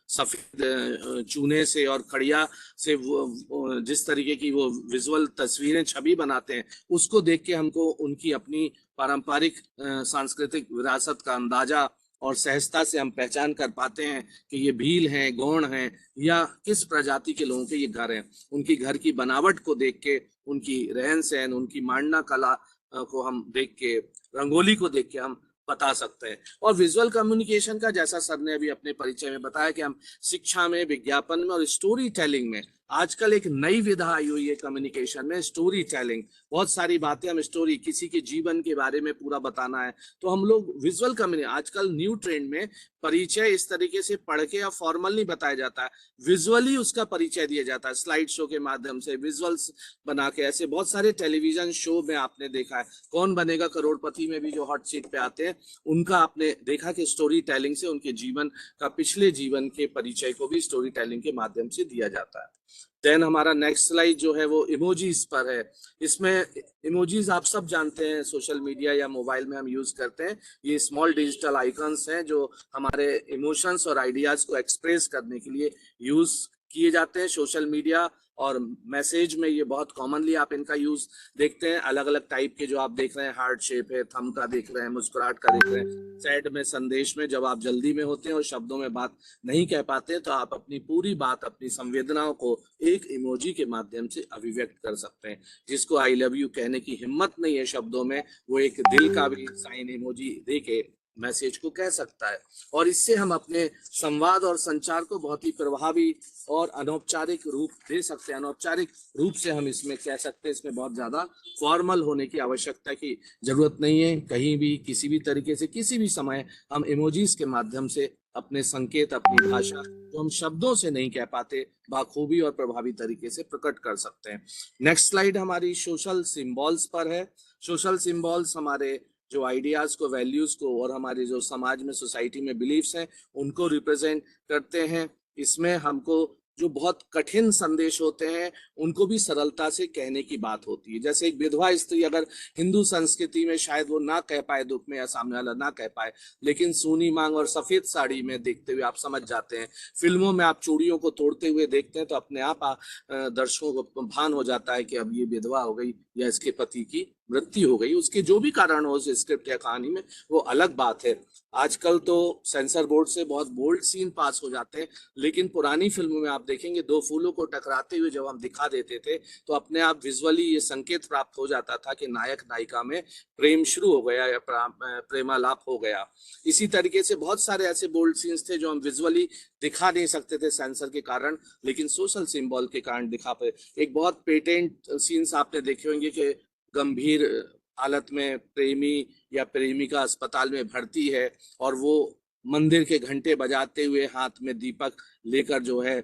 सफेद चूने से और खड़िया से वो जिस तरीके की वो विजुअल तस्वीरें, छवि बनाते हैं, उसको देख के हमको उनकी अपनी पारंपरिक सांस्कृतिक विरासत का अंदाजा और सहजता से हम पहचान कर पाते हैं कि ये भील हैं, गौंड हैं, या किस प्रजाति के लोगों के ये घर हैं। उनकी घर की बनावट को देख के, उनकी रहन सहन, उनकी मांडना कला को हम देख के, रंगोली को देख के हम बता सकते हैं। और विजुअल कम्युनिकेशन का, जैसा सर ने अभी अपने परिचय में बताया, कि हम शिक्षा में, विज्ञापन में और स्टोरी टेलिंग में, आजकल एक नई विधा आई हुई है कम्युनिकेशन में, स्टोरी टेलिंग। बहुत सारी बातें हम स्टोरी, किसी के जीवन के बारे में पूरा बताना है, तो हम लोग विजुअल कम्युनिकेशन, आजकल न्यू ट्रेंड में परिचय इस तरीके से पढ़ के या फॉर्मल नहीं बताया जाता है, विजुअली उसका परिचय दिया जाता है, स्लाइड शो के माध्यम से विजुअल्स बना के। ऐसे बहुत सारे टेलीविजन शो में आपने देखा है, कौन बनेगा करोड़पति में भी जो हॉट सीट पे आते हैं, उनका आपने देखा कि स्टोरी टेलिंग से उनके जीवन का, पिछले जीवन के परिचय को भी स्टोरी टेलिंग के माध्यम से दिया जाता है। देन हमारा नेक्स्ट स्लाइड जो है वो इमोजीज पर है। इसमें इमोजीज आप सब जानते हैं, सोशल मीडिया या मोबाइल में हम यूज करते हैं। ये स्मॉल डिजिटल आइकन्स हैं जो हमारे इमोशंस और आइडियाज को एक्सप्रेस करने के लिए यूज किए जाते हैं। सोशल मीडिया और मैसेज में ये बहुत कॉमनली आप इनका यूज देखते हैं। अलग अलग टाइप के जो आप देख रहे हैं, हार्ट शेप है, थंब का देख रहे हैं, मुस्कुराहट का देख रहे हैं, सैड में, संदेश में, जब आप जल्दी में होते हैं और शब्दों में बात नहीं कह पाते, तो आप अपनी पूरी बात, अपनी संवेदनाओं को एक इमोजी के माध्यम से अभिव्यक्त कर सकते हैं। जिसको आई लव यू कहने की हिम्मत नहीं है शब्दों में, वो एक दिल का भी साइन इमोजी दे के मैसेज को कह सकता है। और इससे हम अपने संवाद और संचार को बहुत ही प्रभावी और अनौपचारिक रूप दे सकते हैं। अनौपचारिक रूप से हम इसमें कह सकते हैं, इसमें बहुत ज्यादा फॉर्मल होने की आवश्यकता की जरूरत नहीं है। कहीं भी, किसी भी तरीके से, किसी भी समय हम इमोजीज के माध्यम से अपने संकेत, अपनी भाषा जो हम शब्दों से नहीं कह पाते, बाखूबी और प्रभावी तरीके से प्रकट कर सकते हैं। नेक्स्ट स्लाइड हमारी सोशल सिंबल्स पर है। सोशल सिंबल्स हमारे जो आइडियाज को, वैल्यूज को और हमारे जो समाज में, सोसाइटी में बिलीफ्स हैं, उनको रिप्रेजेंट करते हैं। इसमें हमको जो बहुत कठिन संदेश होते हैं, उनको भी सरलता से कहने की बात होती है। जैसे एक विधवा स्त्री अगर हिंदू संस्कृति में शायद वो ना कह पाए दुख में, या सामने वाला ना कह पाए, लेकिन सूनी मांग और सफेद साड़ी में देखते हुए आप समझ जाते हैं। फिल्मों में आप चूड़ियों को तोड़ते हुए देखते हैं, तो अपने आप दर्शकों को भान हो जाता है कि अब ये विधवा हो गई या इसके पति की मृत्यु हो गई। उसके जो भी कारण हो उस स्क्रिप्ट या कहानी में, वो अलग बात है। आजकल तो सेंसर बोर्ड से बहुत बोल्ड सीन पास हो जाते हैं, लेकिन पुरानी फिल्मों में आप देखेंगे, दो फूलों को टकराते हुए जब हम दिखा देते थे, तो अपने आप विजुअली ये संकेत प्राप्त हो जाता था कि नायक नायिका में प्रेम शुरू हो गया या प्रेमालाप हो गया। इसी तरीके से बहुत सारे ऐसे बोल्ड सीन्स थे जो हम विजुअली दिखा नहीं सकते थे सेंसर के कारण, लेकिन सोशल सिंबल के कारण दिखा पाए। एक बहुत पेटेंट सीन्स आपने देखे होंगे कि गंभीर हालत में प्रेमी या प्रेमिका अस्पताल में भर्ती है, और वो मंदिर के घंटे बजाते हुए हाथ में दीपक लेकर जो है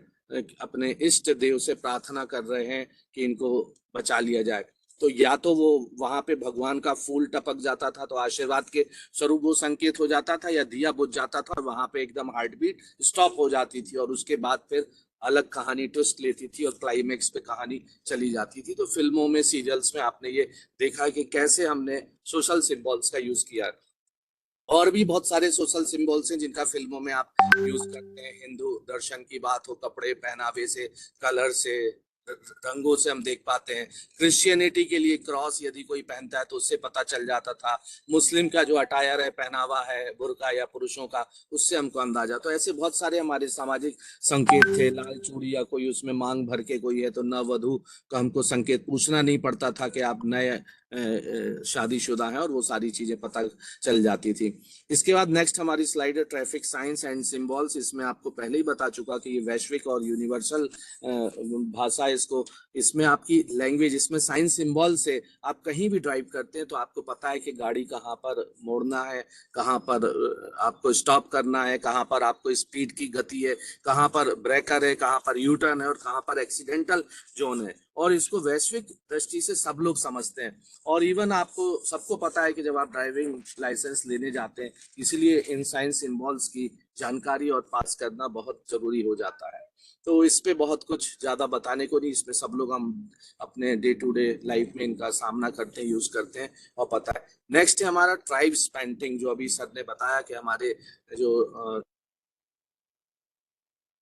अपने इष्ट देव से प्रार्थना कर रहे हैं कि इनको बचा लिया जाए। तो या तो वो वहां पे भगवान का फूल टपक जाता था तो आशीर्वाद के स्वरूप वो संकेत हो जाता था, या दिया बुझ जाता था और वहां पे एकदम हार्ट बीट स्टॉप हो जाती थी, और उसके बाद फिर अलग कहानी ट्विस्ट लेती थी और क्लाइमेक्स पे कहानी चली जाती थी। तो फिल्मों में, सीरियल्स में आपने ये देखा कि कैसे हमने सोशल सिंबल्स का यूज किया। और भी बहुत सारे सोशल सिंबल्स हैं जिनका फिल्मों में आप यूज करते हैं। हिंदू दर्शन की बात हो, कपड़े पहनावे से, कलर से, रंगों से हम देख पाते हैं। क्रिश्चियनिटी के लिए क्रॉस यदि कोई पहनता है तो उससे पता चल जाता था। मुस्लिम का जो अटायर है, पहनावा है, बुर्का या पुरुषों का, उससे हमको अंदाजा। तो ऐसे बहुत सारे हमारे सामाजिक संकेत थे। लाल चूड़ी या कोई उसमें मांग भर के कोई है तो नववधु का हमको संकेत पूछना नहीं पड़ता था कि आप नए शादीशुदा हैं, और वो सारी चीजें पता चल जाती थी। इसके बाद नेक्स्ट हमारी स्लाइड है ट्रैफिक साइंस एंड सिंबल्स। इसमें आपको पहले ही बता चुका कि ये वैश्विक और यूनिवर्सल भाषा, इसको इसमें आपकी लैंग्वेज, इसमें साइंस सिंबल से आप कहीं भी ड्राइव करते हैं तो आपको पता है कि गाड़ी कहाँ पर मोड़ना है, कहाँ पर आपको स्टॉप करना है, कहाँ पर आपको स्पीड की गति है, कहाँ पर ब्रेकर है, कहाँ पर यू टर्न है और कहाँ पर एक्सीडेंटल जोन है। और इसको वैश्विक दृष्टि से सब लोग समझते हैं। और इवन आपको सबको पता है कि जब आप ड्राइविंग लाइसेंस लेने जाते हैं, इसलिए इन साइंस सिंबल्स की जानकारी और पास करना बहुत जरूरी हो जाता है। तो इस पे बहुत कुछ ज्यादा बताने को नहीं, इसमें सब लोग हम अपने डे टू डे लाइफ में इनका सामना करते हैं, यूज करते हैं और पता है। नेक्स्ट है हमारा ट्राइब्स पेंटिंग, जो अभी सर ने बताया कि हमारे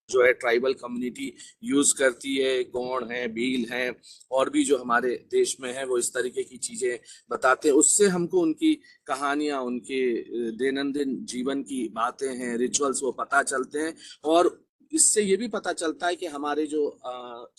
जो है ट्राइबल कम्युनिटी यूज करती है, गौंड है, भील है, और भी जो हमारे देश में है, वो इस तरीके की चीजें बताते हैं। उससे हमको उनकी कहानियां, उनके दैनंदिन जीवन की बातें हैं, रिचुअल्स, वो पता चलते हैं। और इससे ये भी पता चलता है कि हमारे जो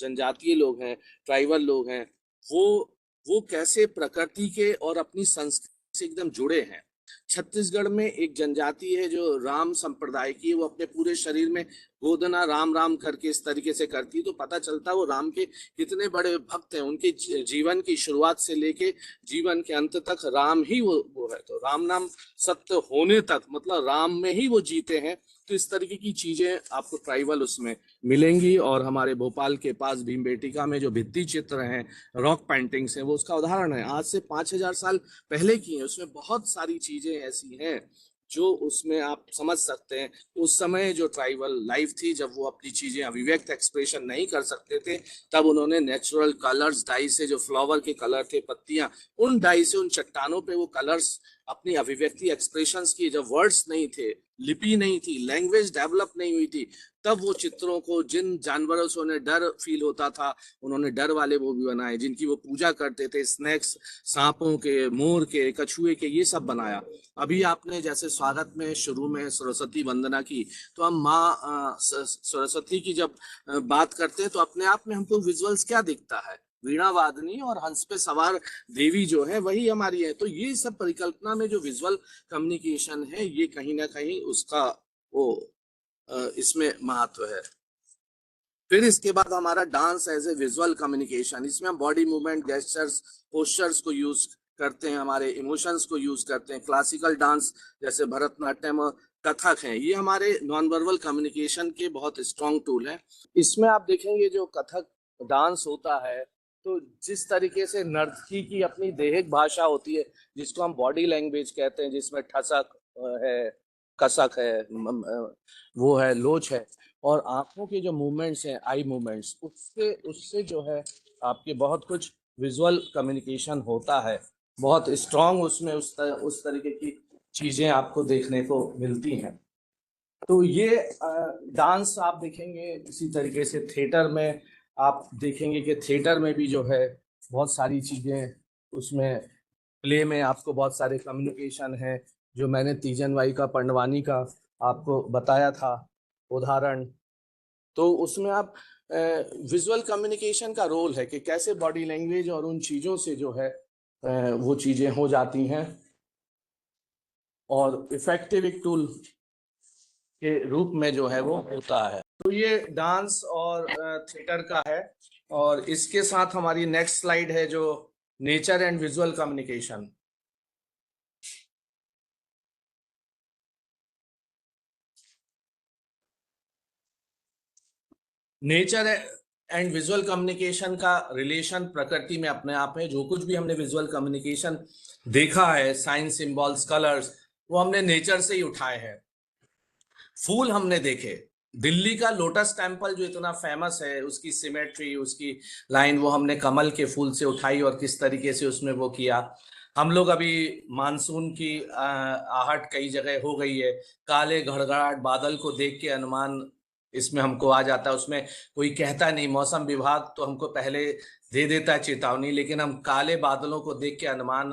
जनजातीय लोग हैं, ट्राइबल लोग हैं, वो कैसे प्रकृति के और अपनी संस्कृति से एकदम जुड़े हैं। छत्तीसगढ़ में एक जनजाति है जो राम संप्रदाय की है, वो अपने पूरे शरीर में गोदना राम राम करके इस तरीके से करती है, तो पता चलता है वो राम के कितने बड़े भक्त हैं। उनके जीवन की शुरुआत से लेके जीवन के अंत तक राम ही वो है। तो राम नाम सत्य होने तक, मतलब राम में ही वो जीते हैं। तो इस तरीके की चीजें आपको ट्राइबल उसमें मिलेंगी। और हमारे भोपाल के पास भीमबेटिका में जो भित्ति चित्र हैं, रॉक पेंटिंग्स हैं, वो उसका उदाहरण है। आज से 5000 साल पहले की है। उसमें बहुत सारी चीजें ऐसी हैं जो उसमें आप समझ सकते हैं। उस समय जो ट्राइबल लाइफ थी, जब वो अपनी चीजें अभिव्यक्त एक्सप्रेशन नहीं कर सकते थे, तब उन्होंने नेचुरल कलर्स, डाई से, जो फ्लावर के कलर थे, पत्तियां, उन डाई से उन चट्टानों पे वो कलर्स अपनी अभिव्यक्ति एक्सप्रेशंस की, जब वर्ड्स नहीं थे, लिपि नहीं थी, लैंग्वेज डेवलप नहीं हुई थी, तब वो चित्रों को, जिन जानवरों से उन्हें डर फील होता था, उन्होंने डर वाले वो भी बनाए, जिनकी वो पूजा करते थे, स्नेक्स, सांपों के, मोर के, कछुए के, ये सब बनाया। अभी आपने जैसे स्वागत में शुरू में सरस्वती वंदना की, तो हम माँ सरस्वती की जब बात करते हैं तो अपने आप में हमको विजुअल्स क्या दिखता है? वीणा वादनी और हंस पे सवार देवी जो है वही हमारी है। तो ये सब परिकल्पना में जो विजुअल कम्युनिकेशन है, ये कहीं ना कहीं उसका वो इसमें महत्व है। फिर इसके बाद हमारा dance as a visual communication. इसमें हम बॉडी मूवमेंट, गेस्चर्स, पोस्चर्स को यूज करते हैं, हमारे इमोशंस को यूज करते हैं। क्लासिकल डांस जैसे भरतनाट्यम और कथक है, ये हमारे नॉन वर्बल कम्युनिकेशन के बहुत स्ट्रॉन्ग टूल है। इसमें आप देखेंगे जो कथक डांस होता है, तो जिस तरीके से नर्तकी की अपनी देहिक भाषा होती है, जिसको हम बॉडी लैंग्वेज कहते हैं, जिसमें ठसक है, कसक है, वो है, लोच है, और आंखों के जो मूवमेंट्स हैं, आई मूवमेंट्स, उससे जो है आपके बहुत कुछ विजुअल कम्युनिकेशन होता है। बहुत स्ट्रॉन्ग उसमें उस तरीके की चीजें आपको देखने को मिलती हैं। तो ये डांस आप देखेंगे इसी तरीके से। थिएटर में आप देखेंगे कि थिएटर में भी जो है बहुत सारी चीजें, उसमें प्ले में आपको बहुत सारे कम्युनिकेशन है, जो मैंने तीजन बाई का, पंडवानी का आपको बताया था उदाहरण। तो उसमें आप विजुअल कम्युनिकेशन का रोल है कि कैसे बॉडी लैंग्वेज और उन चीज़ों से जो है वो चीज़ें हो जाती हैं, और इफेक्टिव एक टूल के रूप में जो है वो होता है। तो ये डांस और थिएटर का है। और इसके साथ हमारी नेक्स्ट स्लाइड है जो nature and visual communication. Nature and visual communication का रिलेशन प्रकृति में अपने आप है। जो कुछ भी हमने विजुअल कम्युनिकेशन देखा है, साइंस, सिंबल्स, कलर्स, वो हमने नेचर से ही उठाए हैं। फूल हमने देखे, दिल्ली का लोटस टेम्पल जो इतना फेमस है, उसकी सिमेट्री, उसकी लाइन, वो हमने कमल के फूल से उठाई और किस तरीके से उसमें वो किया। हम लोग अभी मानसून की आहट कई जगह हो गई है, काले घड़घड़ाहट बादल को देख के अनुमान इसमें हमको आ जाता है, उसमें कोई कहता नहीं। मौसम विभाग तो हमको पहले दे देता है चेतावनी, लेकिन हम काले बादलों को देख के अनुमान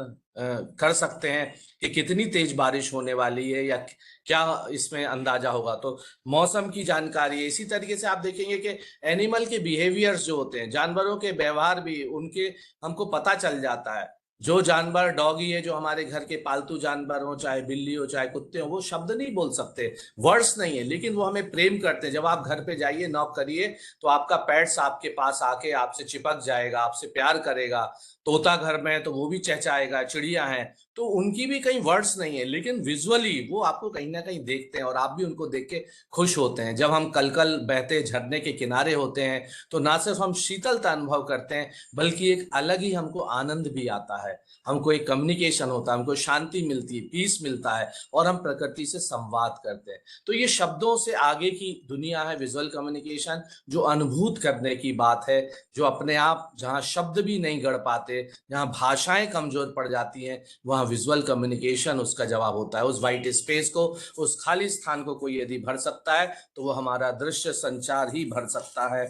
कर सकते हैं कि कितनी तेज बारिश होने वाली है या क्या इसमें अंदाजा होगा। तो मौसम की जानकारी है। इसी तरीके से आप देखेंगे कि एनिमल के बिहेवियर्स जो होते हैं, जानवरों के व्यवहार भी उनके हमको पता चल जाता है। जो जानवर डॉगी है, जो हमारे घर के पालतू जानवर हो, चाहे बिल्ली हो चाहे कुत्ते हो, वो शब्द नहीं बोल सकते, वर्ड्स नहीं है, लेकिन वो हमें प्रेम करते हैं। जब आप घर पे जाइए, नॉक करिए, तो आपका पेट्स आपके पास आके आपसे चिपक जाएगा, आपसे प्यार करेगा। तोता घर में है तो वो भी चहचहाएगा, चिड़िया है तो उनकी भी कहीं वर्ड्स नहीं है, लेकिन विजुअली वो आपको कहीं ना कहीं देखते हैं और आप भी उनको देख के खुश होते हैं। जब हम कलकल बहते झरने के किनारे होते हैं तो ना सिर्फ हम शीतलता अनुभव करते हैं, बल्कि एक अलग ही हमको आनंद भी आता है, हमको एक कम्युनिकेशन होता है, हमको शांति मिलती है, पीस मिलता है और हम प्रकृति से संवाद करते हैं। तो ये शब्दों से आगे की दुनिया है विजुअल कम्युनिकेशन, जो अनुभूत करने की बात है, जो अपने आप जहाँ शब्द भी नहीं गढ़ पाते, जहाँ भाषाएं कमजोर पड़ जाती हैं, वहाँ विजुअल कम्युनिकेशन उसका जवाब होता है। उस वाइट स्पेस को, उस खाली स्थान को कोई यदि भर सकता है तो वो हमारा दृश्य संचार ही भर सकता है।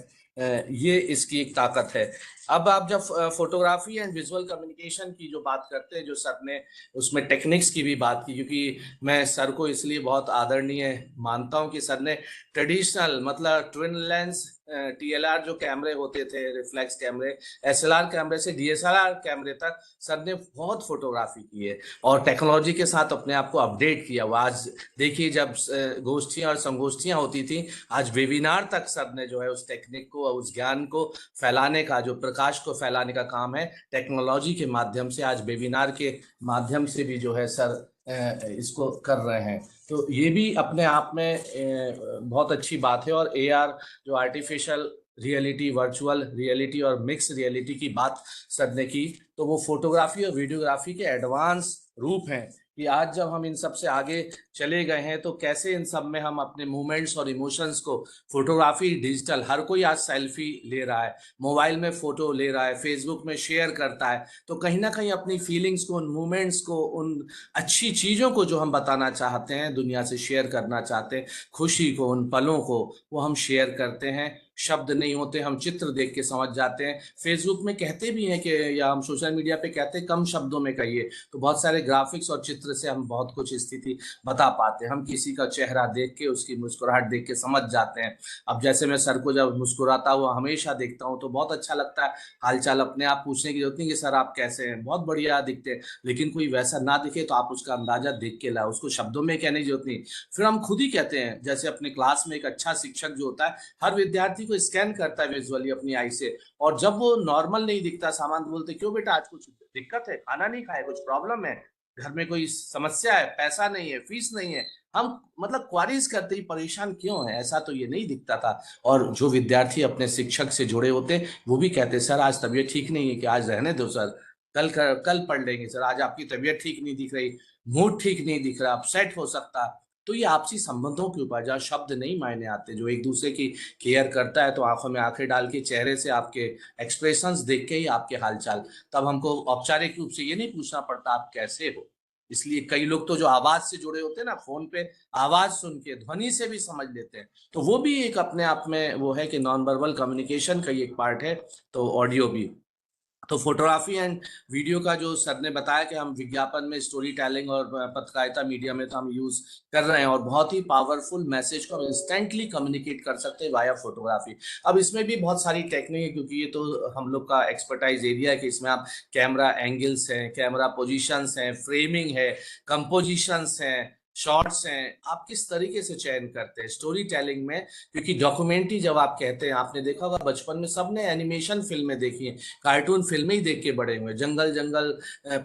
ये इसकी एक ताकत है। अब आप जब फोटोग्राफी एंड विजुअल कम्युनिकेशन की जो बात करते हैं, जो सर ने उसमें टेक्निक्स की भी बात की, क्योंकि मैं सर को इसलिए बहुत आदरणीय मानता हूं कि सर ने ट्रेडिशनल मतलब ट्विन लेंस TLR जो कैमरे होते थे, रिफ्लेक्स कैमरे, SLR कैमरे से DSLR कैमरे तक सर ने बहुत फोटोग्राफी की है और टेक्नोलॉजी के साथ अपने आप को अपडेट किया। वो आज देखिए, जब गोष्ठियां और संगोष्ठियां होती थी, आज वेबिनार तक सर ने जो है उस टेक्निक को, उस ज्ञान को फैलाने का, जो प्रकाश को फैलाने का काम है टेक्नोलॉजी के माध्यम से, आज वेबिनार के माध्यम से भी जो है सर इसको कर रहे हैं। तो ये भी अपने आप में बहुत अच्छी बात है। और AR जो आर्टिफिशियल रियलिटी, वर्चुअल रियलिटी और मिक्स रियलिटी की बात सर ने की, तो वो फोटोग्राफी और वीडियोग्राफी के एडवांस रूप हैं कि आज जब हम इन सब से आगे चले गए हैं तो कैसे इन सब में हम अपने मूवमेंट्स और इमोशंस को, फोटोग्राफी डिजिटल, हर कोई आज सेल्फी ले रहा है, मोबाइल में फोटो ले रहा है, फेसबुक में शेयर करता है, तो कहीं ना कहीं अपनी फीलिंग्स को, उन मूवमेंट्स को, उन अच्छी चीज़ों को जो हम बताना चाहते हैं, दुनिया से शेयर करना चाहते हैं, खुशी को, उन पलों को, वो हम शेयर करते हैं। शब्द नहीं होते, हम चित्र देख के समझ जाते हैं। फेसबुक में कहते भी हैं कि, या हम सोशल मीडिया पे कहते हैं कम शब्दों में कहिए, तो बहुत सारे ग्राफिक्स और चित्र से हम बहुत कुछ स्थिति बता पाते हैं। हम किसी का चेहरा देख के, उसकी मुस्कुराहट देख के समझ जाते हैं। अब जैसे मैं सर को जब मुस्कुराता हुआ हमेशा देखता हूँ तो बहुत अच्छा लगता है। हालचाल अपने आप पूछने की जरूरत नहीं कि सर आप कैसे हैं, बहुत बढ़िया दिखते हैं, लेकिन कोई वैसा ना दिखे तो आप उसका अंदाजा देख के लाओ, उसको शब्दों में कहने की जरूरत नहीं। फिर हम खुद ही कहते हैं, जैसे अपने क्लास में एक अच्छा शिक्षक जो होता है, हर विद्यार्थी को स्कैन करता है विजुअली अपनी आई से, और जब वो नॉर्मल नहीं दिखता, सामान बोलते क्यों बेटा आज कुछ दिक्कत है, खाना नहीं खाए, कुछ प्रॉब्लम है, घर में कोई समस्या है, पैसा नहीं है, फीस नहीं है, हम मतलब क्वारीज करते ही परेशान क्यों है, ऐसा तो ये नहीं दिखता था। और जो विद्यार्थी अपने शिक्षक से जुड़े होते वो भी कहते सर आज तबीयत ठीक नहीं है कि आज रहने दो सर, कल पढ़ लेंगे सर, आज आपकी तबीयत ठीक नहीं दिख रही, मूड ठीक नहीं दिख रहा, अपसेट हो सकता। तो ये आपसी संबंधों के ऊपर, जहाँ शब्द नहीं मायने आते, जो एक दूसरे की केयर करता है, तो आंखों में आंखें डाल के, चेहरे से आपके एक्सप्रेशंस देख के ही आपके हालचाल, तब हमको औपचारिक रूप से ये नहीं पूछना पड़ता आप कैसे हो। इसलिए कई लोग तो जो आवाज से जुड़े होते हैं ना, फोन पे आवाज सुन के, ध्वनि से भी समझ लेते हैं, तो वो भी एक अपने आप में वो है कि नॉन वर्बल कम्युनिकेशन का एक पार्ट है, तो ऑडियो भी। तो फोटोग्राफी एंड वीडियो का जो सर ने बताया कि हम विज्ञापन में, स्टोरी टेलिंग और पत्रकारिता मीडिया में तो हम यूज कर रहे हैं, और बहुत ही पावरफुल मैसेज को हम इंस्टेंटली कम्युनिकेट कर सकते हैं वाया फोटोग्राफी। अब इसमें भी बहुत सारी टेक्निक है, क्योंकि ये तो हम लोग का एक्सपर्टाइज एरिया है कि इसमें आप कैमरा एंगल्स हैं, कैमरा पोजीशंस हैं, फ्रेमिंग है, कंपोजिशंस हैं, शॉर्ट्स हैं, आप किस तरीके से चयन करते हैं स्टोरी टेलिंग में। क्योंकि डॉक्यूमेंट्री जब आप कहते हैं, आपने देखा होगा बचपन में सबने एनिमेशन फिल्में देखी हैं, कार्टून फिल्में ही देख के बड़े हुए, जंगल जंगल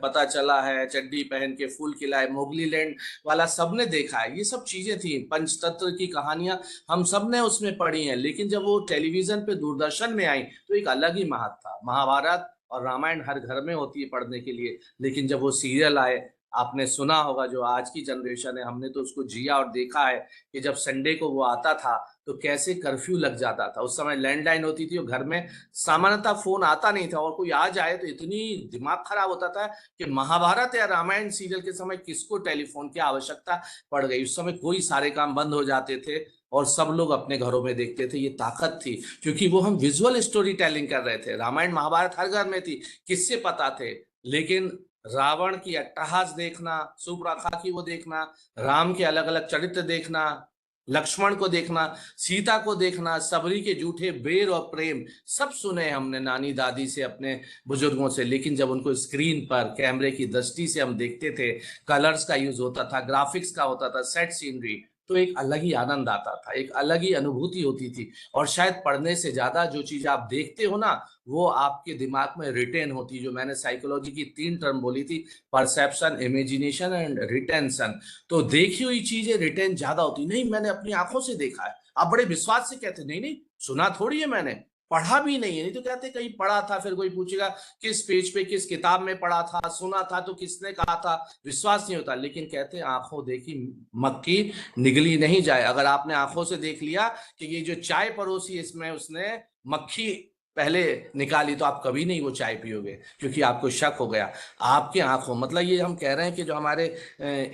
पता चला है, चड्डी पहन के फूल खिलाए, मोगली लैंड वाला सबने देखा है, ये सब चीजें थी, पंचतंत्र की कहानियां हम सब ने उसमें पढ़ी हैं। लेकिन जब वो टेलीविजन पे, दूरदर्शन में आई तो एक अलग ही महत्व था। महाभारत और रामायण हर घर में होती है पढ़ने के लिए, लेकिन जब वो सीरियल आए, आपने सुना होगा, जो आज की जनरेशन है, हमने तो उसको जिया और देखा है कि जब संडे को वो आता था तो कैसे कर्फ्यू लग जाता था। उस समय लैंडलाइन होती थी और घर में सामान्यतः फोन आता नहीं था, और कोई आ जाए तो इतनी दिमाग खराब होता था कि महाभारत या रामायण सीरियल के समय किसको टेलीफोन की आवश्यकता पड़ गई। उस समय कोई सारे काम बंद हो जाते थे, और सब लोग अपने घरों में देखते थे। ये ताकत थी, क्योंकि वो हम विजुअल स्टोरी टेलिंग कर रहे थे। रामायण महाभारत हर घर में थी, किससे पता थे, लेकिन रावण की अट्टहास देखना, सुपर्णखा की वो देखना, राम के अलग अलग चरित्र देखना, लक्ष्मण को देखना, सीता को देखना, सबरी के झूठे बेर और प्रेम, सब सुने हमने नानी दादी से, अपने बुजुर्गों से। लेकिन जब उनको स्क्रीन पर कैमरे की दृष्टि से हम देखते थे, कलर्स का यूज होता था, ग्राफिक्स का होता था, सेट सीनरी, तो एक अलग ही आनंद आता था, एक अलग ही अनुभूति होती थी। और शायद पढ़ने से ज्यादा जो चीज आप देखते हो ना, वो आपके दिमाग में रिटेन होती। जो मैंने साइकोलॉजी की 3 टर्म बोली थी, परसेप्शन, इमेजिनेशन एंड रिटेंशन। तो देखी हुई चीजें रिटेन ज्यादा होती। नहीं, मैंने अपनी आंखों से देखा है। आप बड़े विश्वास से कहते, नहीं नहीं सुना थोड़ी है, मैंने पढ़ा भी नहीं है। नहीं तो कहते कहीं पढ़ा था, फिर कोई पूछेगा किस पेज पे, किस किताब में पढ़ा था, सुना था तो किसने कहा था, विश्वास नहीं होता। लेकिन कहते आंखों देखी मक्खी निगली नहीं जाए। अगर आपने आंखों से देख लिया कि ये जो चाय परोसी इसमें उसने मक्खी पहले निकाली, तो आप कभी नहीं वो चाय पियोगे, क्योंकि आपको शक हो गया। आपके आंखों, मतलब ये हम कह रहे हैं कि जो हमारे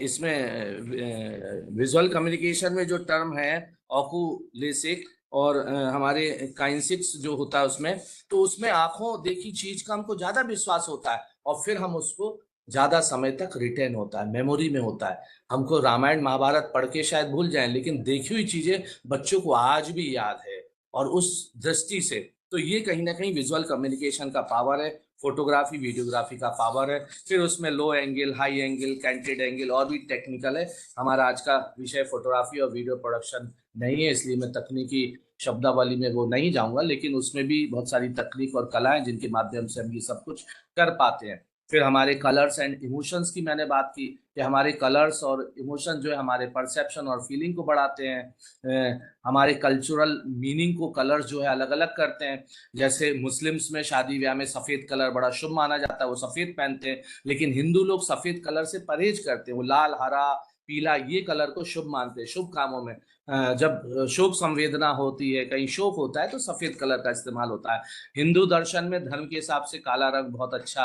इसमें विजुअल कम्युनिकेशन में जो टर्म है ऑकुलेसिक और हमारे काइनेसिक्स जो होता है उसमें, तो उसमें आंखों देखी चीज का हमको ज्यादा विश्वास होता है, और फिर हम उसको ज्यादा समय तक रिटेन होता है, मेमोरी में होता है। हमको रामायण महाभारत पढ़ के शायद भूल जाएं, लेकिन देखी हुई चीजें बच्चों को आज भी याद है। और उस दृष्टि से तो ये कहीं ना कहीं विजुअल कम्युनिकेशन का पावर है, फोटोग्राफी वीडियोग्राफी का पावर है। फिर उसमें low angle, high angle, canted angle और भी टेक्निकल है। हमारा आज का विषय फोटोग्राफी और वीडियो प्रोडक्शन नहीं है, इसलिए मैं तकनीकी शब्दावली में वो नहीं जाऊंगा, लेकिन उसमें भी बहुत सारी तकनीक और कला है जिनके माध्यम से हम ये सब कुछ कर पाते हैं। फिर हमारे कलर्स एंड इमोशंस की मैंने बात की कि हमारे कलर्स और इमोशन जो है हमारे परसेप्शन और फीलिंग को बढ़ाते हैं। हमारे कल्चरल मीनिंग को कलर्स जो है अलग अलग करते हैं। जैसे मुस्लिम्स में शादी ब्याह में सफेद कलर बड़ा शुभ माना जाता है, वो सफेद पहनते हैं। लेकिन हिंदू लोग सफेद कलर से परहेज करते हैं, वो लाल, हरा, पीला ये कलर को शुभ मानते हैं। शुभ कामों में जब शोक संवेदना होती है, कहीं शोक होता है, तो सफेद कलर का इस्तेमाल होता है। हिंदू दर्शन में धर्म के हिसाब से काला रंग बहुत अच्छा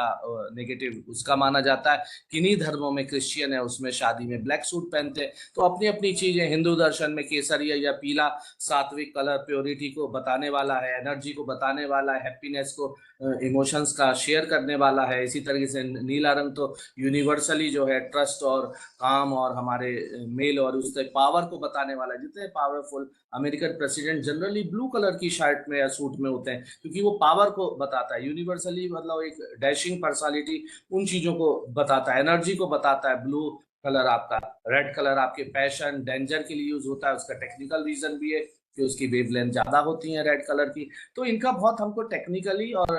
नेगेटिव उसका माना जाता है। किन्हीं धर्मों में, क्रिश्चियन है उसमें शादी में ब्लैक सूट पहनते हैं। तो अपनी अपनी चीजें, हिंदू दर्शन में केसरिया या पीला सात्विक कलर प्योरिटी को बताने वाला है, एनर्जी को बताने वाला है, हैप्पीनेस को, इमोशंस का शेयर करने वाला है। इसी तरीके से नीला रंग तो यूनिवर्सली जो है ट्रस्ट और काम और हमारे मेल और उसके पावर को बताने वाला है। जितने powerful American president generally blue colour की शर्ट में या सूट में होते हैं, क्योंकि वो पावर को बताता है। यूनिवर्सली मतलब एक डैशिंग पर्सनालिटी उन चीजों को बताता है, एनर्जी को बताता है। ब्लू कलर आपका, रेड कलर आपके पैशन, डेंजर के लिए यूज होता है। उसका टेक्निकल रीजन भी है कि उसकी वेवलेंथ ज्यादा होती है रेड कलर की। तो इनका बहुत हमको टेक्निकली और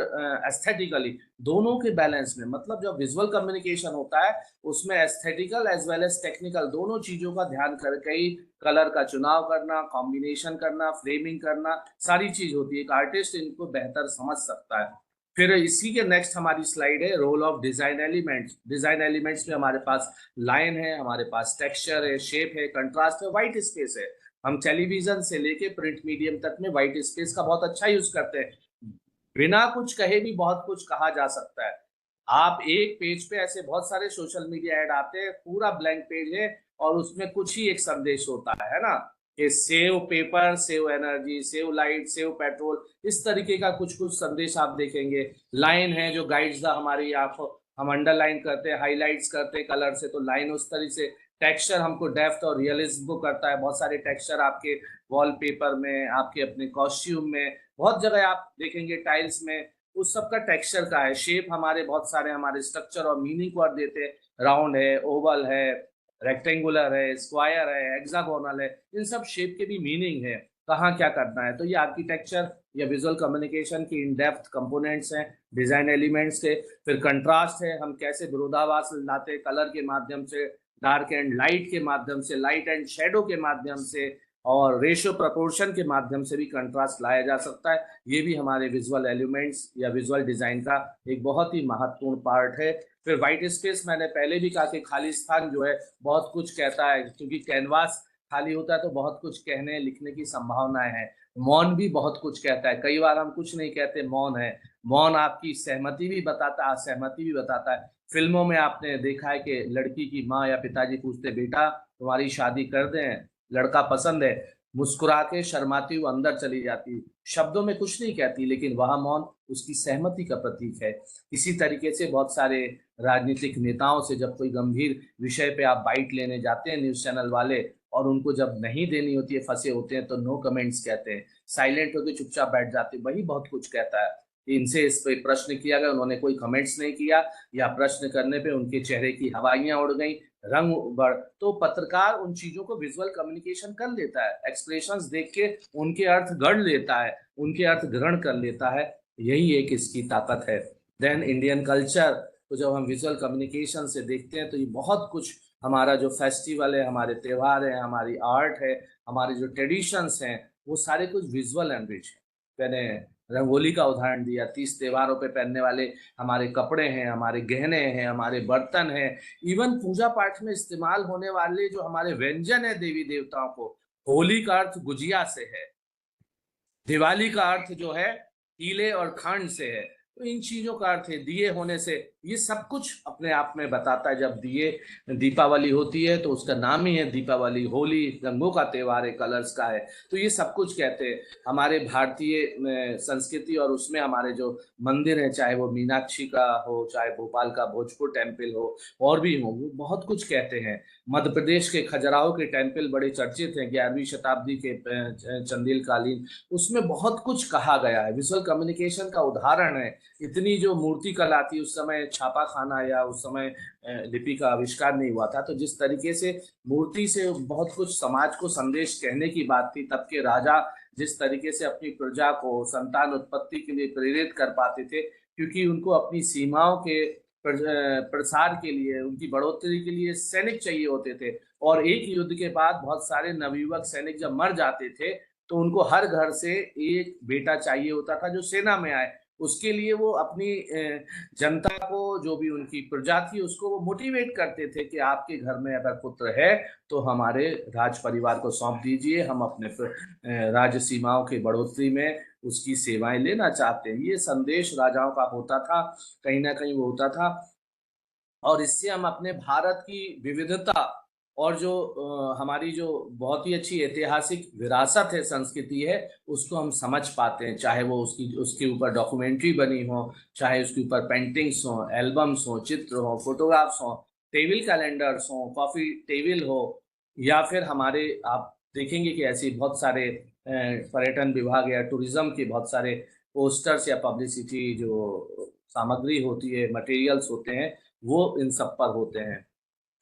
एस्थेटिकली दोनों के बैलेंस में, मतलब जब विजुअल कम्युनिकेशन होता है उसमें aesthetical as well as technical दोनों चीजों का ध्यान करके ही कलर का चुनाव करना, कॉम्बिनेशन करना, फ्रेमिंग करना, सारी चीज होती है। एक आर्टिस्ट इनको बेहतर समझ सकता है। फिर इसी के नेक्स्ट हमारी स्लाइड है role of design elements. Design elements में हमारे पास लाइन है, हमारे पास टेक्सचर है, शेप है, कंट्रास्ट है, व्हाइट स्पेस है। हम टेलीविजन से लेके प्रिंट मीडियम तक में व्हाइट स्पेस का बहुत अच्छा यूज करते हैं। बिना कुछ कहे भी बहुत कुछ कहा जा सकता है। आप एक पेज पे, ऐसे बहुत सारे सोशल मीडिया ऐड आते हैं, पूरा ब्लैंक पेज है और उसमें कुछ ही एक संदेश होता है ना, कि save paper, save energy, save light, save petrol, इस तरीके का कुछ कुछ संदेश आप देखेंगे। लाइन है जो गाइड्स द हमारी आंखों, हम अंडरलाइन करते हैं, हाईलाइट्स करते हैं कलर से, तो लाइन उस तरीके से। टेक्सचर हमको डेप्थ और रियलिज्म को करता है। बहुत सारे टेक्सचर आपके वॉलपेपर में, आपके अपने कॉस्ट्यूम में, बहुत जगह आप देखेंगे टाइल्स में, उस सब का टेक्सचर का है। शेप हमारे बहुत सारे हमारे स्ट्रक्चर और मीनिंग को देते हैं। राउंड है, ओवल है, रेक्टेंगुलर है, स्क्वायर है, हेक्सागोनल है, इन सब शेप के भी मीनिंग है, कहाँ क्या करना है। तो ये आर्किटेक्चर या विजुअल कम्युनिकेशन की इन डेप्थ कंपोनेंट्स हैं डिजाइन एलिमेंट्स के। फिर कंट्रास्ट है, हम कैसे विरोधाभास लाते हैं कलर के माध्यम से, डार्क एंड लाइट के माध्यम से, लाइट एंड शेडो के माध्यम से, और रेशियो प्रपोर्शन के माध्यम से भी कंट्रास्ट लाया जा सकता है। ये भी हमारे विजुअल एलिमेंट्स या विजुअल डिजाइन का एक बहुत ही महत्वपूर्ण पार्ट है। फिर व्हाइट स्पेस, मैंने पहले भी कहा कि खाली स्थान जो है बहुत कुछ कहता है, क्योंकि कैनवास खाली होता है तो बहुत कुछ कहने लिखने की संभावनाएं हैं। मौन भी बहुत कुछ कहता है, कई बार हम कुछ नहीं कहते, मौन है। मौन आपकी सहमति भी बताता है, असहमति भी बताता है। फिल्मों में आपने देखा है कि लड़की की माँ या पिताजी पूछते, बेटा तुम्हारी शादी कर दें, लड़का पसंद है, मुस्कुरा के शर्माती हुई अंदर चली जाती, शब्दों में कुछ नहीं कहती, लेकिन वह मौन उसकी सहमति का प्रतीक है। इसी तरीके से बहुत सारे राजनीतिक नेताओं से जब कोई गंभीर विषय पे आप बाइट लेने जाते हैं न्यूज चैनल वाले, और उनको जब नहीं देनी होती है, फंसे होते हैं, तो नो कमेंट्स कहते हैं, साइलेंट होकर चुपचाप बैठ जाते हैं। वही बहुत कुछ कहता है। इनसे इस पे प्रश्न किया गया, उन्होंने कोई कमेंट्स नहीं किया, या प्रश्न करने पे उनके चेहरे की हवाइयां उड़ गई, रंग बढ़। तो पत्रकार उन चीजों को विजुअल कम्युनिकेशन कर लेता है, एक्सप्रेशंस देख के उनके अर्थ गढ़ लेता है, उनके अर्थ ग्रहण कर लेता है। यही एक इसकी ताकत है। देन इंडियन कल्चर को जब हम विजुअल कम्युनिकेशन से देखते हैं तो ये बहुत कुछ, हमारा जो फेस्टिवल है, हमारे त्यौहार है, हमारी आर्ट है, हमारे जो ट्रेडिशंस हैं, वो सारे कुछ विजुअल एनरिच है। मैंने रंगोली का उदाहरण दिया, 30 त्योहारों पे पहनने वाले हमारे कपड़े हैं, हमारे गहने हैं, हमारे बर्तन हैं, इवन पूजा पाठ में इस्तेमाल होने वाले जो हमारे व्यंजन है देवी देवताओं को। होली का अर्थ गुजिया से है, दिवाली का अर्थ जो है टीले और खंड से है। तो इन चीजों का अर्थ है दिए होने से। ये सब कुछ अपने आप में बताता है। जब दिए, दीपावली होती है तो उसका नाम ही है दीपावली, होली रंगों का त्योहार है, कलर्स का है। तो ये सब कुछ कहते हैं हमारे भारतीय संस्कृति, और उसमें हमारे जो मंदिर है, चाहे वो मीनाक्षी का हो, चाहे भोपाल का भोजपुर टेम्पल हो, और भी हो, वो बहुत कुछ कहते हैं। मध्य प्रदेश के खजुराहो के टेम्पल बड़े चर्चित हैं, 11वीं शताब्दी के चंदेल कालीन, उसमें बहुत कुछ कहा गया है। विजुअल कम्युनिकेशन का उदाहरण है। इतनी जो मूर्ति कला थी उस समय, छापा खाना या उस समय लिपि का आविष्कार नहीं हुआ था, तो जिस तरीके से मूर्ति से बहुत कुछ समाज को संदेश कहने की बात थी, तब के राजा जिस तरीके से अपनी प्रजा को संतान उत्पत्ति के लिए प्रेरित कर पाते थे, क्योंकि उनको अपनी सीमाओं के प्रसार के लिए, उनकी बढ़ोतरी के लिए सैनिक चाहिए होते थे। और एक युद्ध के बाद बहुत सारे नवयुवक सैनिक जब मर जाते थे तो उनको हर घर से एक बेटा चाहिए होता था जो सेना में आए। उसके लिए वो अपनी जनता को, जो भी उनकी प्रजा थी, उसको वो मोटिवेट करते थे कि आपके घर में अगर पुत्र है तो हमारे राज परिवार को सौंप दीजिए, हम अपने राज्य सीमाओं की बढ़ोतरी में उसकी सेवाएं लेना चाहते हैं। ये संदेश राजाओं का होता था, कहीं ना कहीं वो होता था। और इससे हम अपने भारत की विविधता और जो हमारी जो बहुत ही अच्छी ऐतिहासिक विरासत है, संस्कृति है, उसको हम समझ पाते हैं। चाहे वो उसके ऊपर डॉक्यूमेंट्री बनी हो, चाहे उसके ऊपर पेंटिंग्स हो, एल्बम्स हो, चित्र हो, फोटोग्राफ्स हो, टेबल कैलेंडर्स हो, कॉफी टेबल हो, या फिर हमारे, आप देखेंगे कि ऐसे बहुत सारे पर्यटन विभाग या टूरिज्म के बहुत सारे पोस्टर्स या पब्लिसिटी जो सामग्री होती है, मटेरियल्स होते हैं, वो इन सब पर होते हैं।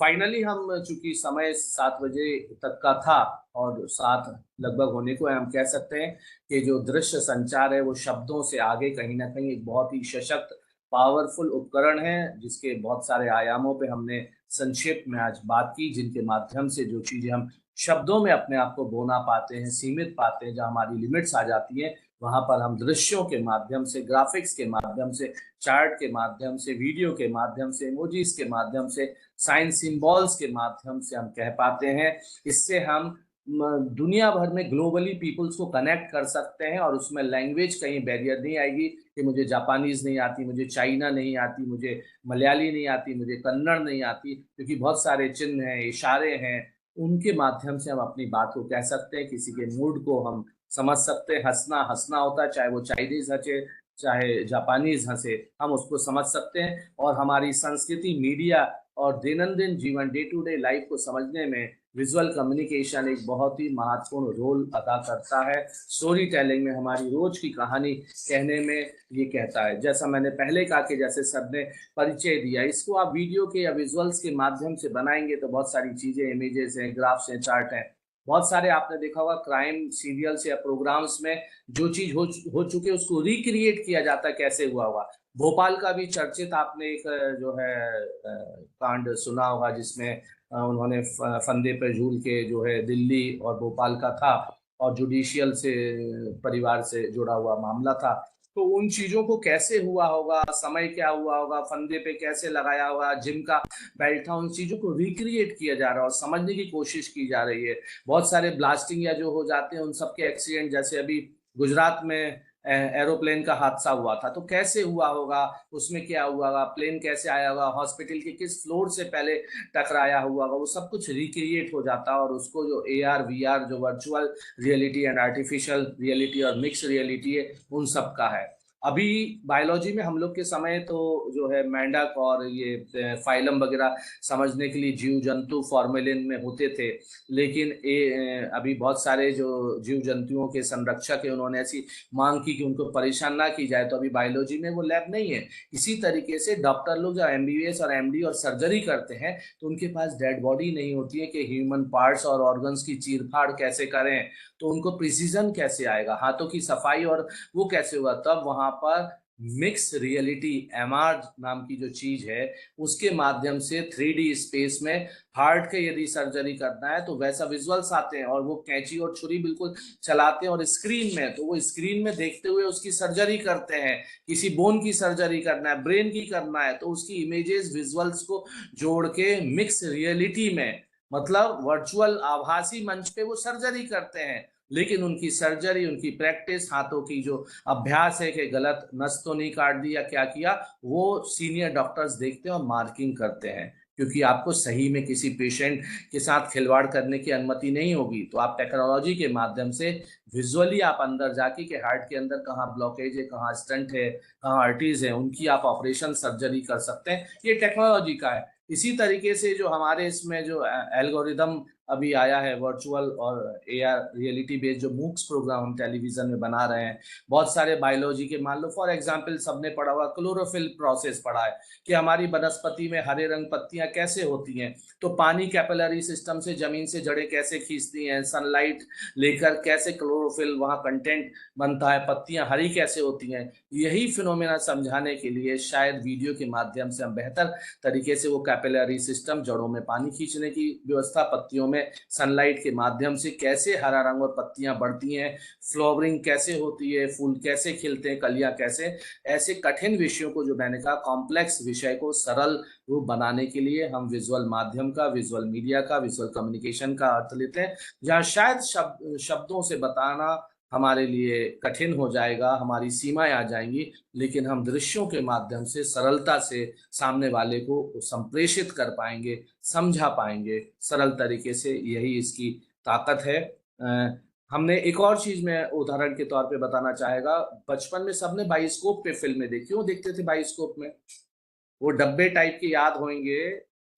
फाइनली हम, चूंकि समय 7 बजे तक का था और 7 लगभग होने को है, हम कह सकते हैं कि जो दृश्य संचार है वो शब्दों से आगे कहीं ना कहीं एक बहुत ही सशक्त, पावरफुल उपकरण है, जिसके बहुत सारे आयामों पे हमने संक्षेप में आज बात की, जिनके माध्यम से जो चीजें हम शब्दों में अपने आप को बोना पाते हैं, सीमित पाते हैं, जहाँ हमारी लिमिट्स आ जाती हैं, वहां पर हम दृश्यों के माध्यम से, ग्राफिक्स के माध्यम से, चार्ट के माध्यम से, वीडियो के माध्यम से, इमोजीज के माध्यम से, साइंस सिंबल्स के माध्यम से हम कह पाते हैं। इससे हम दुनिया भर में ग्लोबली पीपल्स को कनेक्ट कर सकते हैं, और उसमें लैंग्वेज कहीं बैरियर नहीं आएगी कि मुझे जापानीज नहीं आती, मुझे चाइना नहीं आती, मुझे मलयाली नहीं आती, मुझे कन्नड़ नहीं आती, क्योंकि बहुत सारे चिन्ह हैं, इशारे हैं, उनके माध्यम से हम अपनी बात को कह सकते हैं, किसी के मूड को हम समझ सकते हैं। हंसना हंसना होता है, चाहे वो चाइनीज हंसे, चाहे जापानीज हंसे, हम उसको समझ सकते हैं। और हमारी संस्कृति, मीडिया और दैनंदिन जीवन, डे टू डे लाइफ को समझने में विजुअल कम्युनिकेशन एक बहुत ही महत्वपूर्ण रोल अदा करता है। स्टोरी टेलिंग में, हमारी रोज की कहानी कहने में ये कहता है। जैसा मैंने पहले कहा कि जैसे सर ने परिचय दिया, इसको आप वीडियो के या विजुअल्स के माध्यम से बनाएंगे तो बहुत सारी चीजें, इमेजेस हैं, ग्राफ्स हैं, चार्ट हैं, बहुत सारे आपने देखा होगा क्राइम सीरियल्स या प्रोग्राम्स में जो चीज हो चुके उसको रिक्रिएट किया जाता है, कैसे हुआ हुआ। भोपाल का भी चर्चित आपने एक जो है कांड सुना होगा, जिसमें उन्होंने फंदे पर झूल के जो है दिल्ली और भोपाल का था, और जुडिशियल से परिवार से जुड़ा हुआ मामला था। तो उन चीजों को कैसे हुआ होगा, समय क्या हुआ होगा, फंदे पे कैसे लगाया होगा, जिम का बेल्ट था, उन चीजों को रिक्रिएट किया जा रहा है और समझने की कोशिश की जा रही है। बहुत सारे ब्लास्टिंग या जो हो जाते हैं उन सबके एक्सीडेंट, जैसे अभी गुजरात में एरोप्लेन का हादसा हुआ था, तो कैसे हुआ होगा, उसमें क्या हुआ होगा, प्लेन कैसे आया होगा, हॉस्पिटल के किस फ्लोर से पहले टकराया हुआ होगा, वो सब कुछ रिक्रिएट हो जाता है। और उसको जो AR VR जो virtual reality and artificial reality और मिक्स रियलिटी है, उन सब का है। अभी बायोलॉजी में हम लोग के समय तो जो है मेंढक और ये फाइलम वगैरह समझने के लिए जीव जंतु फॉर्मेलिन में होते थे, लेकिन अभी बहुत सारे जो जीव जंतुओं के संरक्षक है उन्होंने ऐसी मांग की कि उनको परेशान ना की जाए, तो अभी बायोलॉजी में वो लैब नहीं है। इसी तरीके से डॉक्टर लोग जब MBBS और MD और सर्जरी करते हैं तो उनके पास डेड बॉडी नहीं होती है कि ह्यूमन पार्ट्स और ऑर्गन्स की चीरफाड़ कैसे करें, तो उनको प्रिसीजन कैसे आएगा, हाथों की सफाई और वो कैसे होगा। तब वहां पर मिक्स रियलिटी MR नाम की जो चीज है उसके माध्यम से 3D स्पेस में हार्ट के यदि सर्जरी करना है तो वैसा विजुअल्स आते हैं, और वो कैंची और छुरी बिल्कुल चलाते हैं और स्क्रीन में, तो वो स्क्रीन में देखते हुए उसकी सर्जरी करते हैं। किसी बोन की सर्जरी करना है, ब्रेन की करना है, तो उसकी इमेजेस विजुअल्स को जोड़ के मिक्स रियलिटी में, मतलब वर्चुअल आभासी मंच पे वो सर्जरी करते हैं। लेकिन उनकी सर्जरी, उनकी प्रैक्टिस, हाथों की जो अभ्यास है कि गलत नस तो नहीं काट दी या क्या किया, वो सीनियर डॉक्टर्स देखते हैं और मार्किंग करते हैं, क्योंकि आपको सही में किसी पेशेंट के साथ खिलवाड़ करने की अनुमति नहीं होगी। तो आप टेक्नोलॉजी के माध्यम से विजुअली आप अंदर जाके कि हार्ट के अंदर कहाँ ब्लॉकेज है, कहाँ स्टंट है, कहाँ आर्टरीज है, उनकी आप ऑपरेशन सर्जरी कर सकते हैं। ये टेक्नोलॉजी का है। इसी तरीके से जो हमारे इसमें जो एल्गोरिदम अभी आया है वर्चुअल और AR रियलिटी बेस्ड जो मूक्स प्रोग्राम हम टेलीविजन में बना रहे हैं, बहुत सारे बायोलॉजी के, मान लो फॉर एग्जांपल सबने पढ़ा हुआ क्लोरोफिल प्रोसेस पढ़ा है कि हमारी वनस्पति में हरे रंग पत्तियां कैसे होती हैं, तो पानी कैपिलरी सिस्टम से जमीन से जड़ें कैसे खींचती हैं, सनलाइट लेकर कैसे क्लोरोफिल वहां कंटेंट बनता है, पत्तियां हरी कैसे होती हैं। यही फिनोमेना समझाने के लिए शायद वीडियो के माध्यम से हम बेहतर तरीके से वो कैपिलरी सिस्टम, जड़ों में पानी खींचने की व्यवस्था, पत्तियों में सनलाइट के माध्यम से कैसे हरा रंग और पत्तियां बढ़ती हैं, फ्लावरिंग कैसे होती है, फूल कैसे खिलते हैं, कलियां कैसे, ऐसे कठिन विषयों को, जो मैंने कहा कॉम्प्लेक्स विषय को सरल रूप बनाने के लिए हम विजुअल माध्यम का, विजुअल मीडिया का, विजुअल कम्युनिकेशन का अर्थ लेते हैं। जहां शायद शब्दों से बताना हमारे लिए कठिन हो जाएगा, हमारी सीमाएं आ जाएंगी, लेकिन हम दृश्यों के माध्यम से सरलता से सामने वाले को संप्रेषित कर पाएंगे, समझा पाएंगे सरल तरीके से। यही इसकी ताकत है। हमने एक और चीज में उदाहरण के तौर पे बताना चाहेगा, बचपन में सबने बाइस्कोप पे फिल्में देखी, क्यों देखते थे बाइस्कोप में? वो डब्बे टाइप के याद होंगे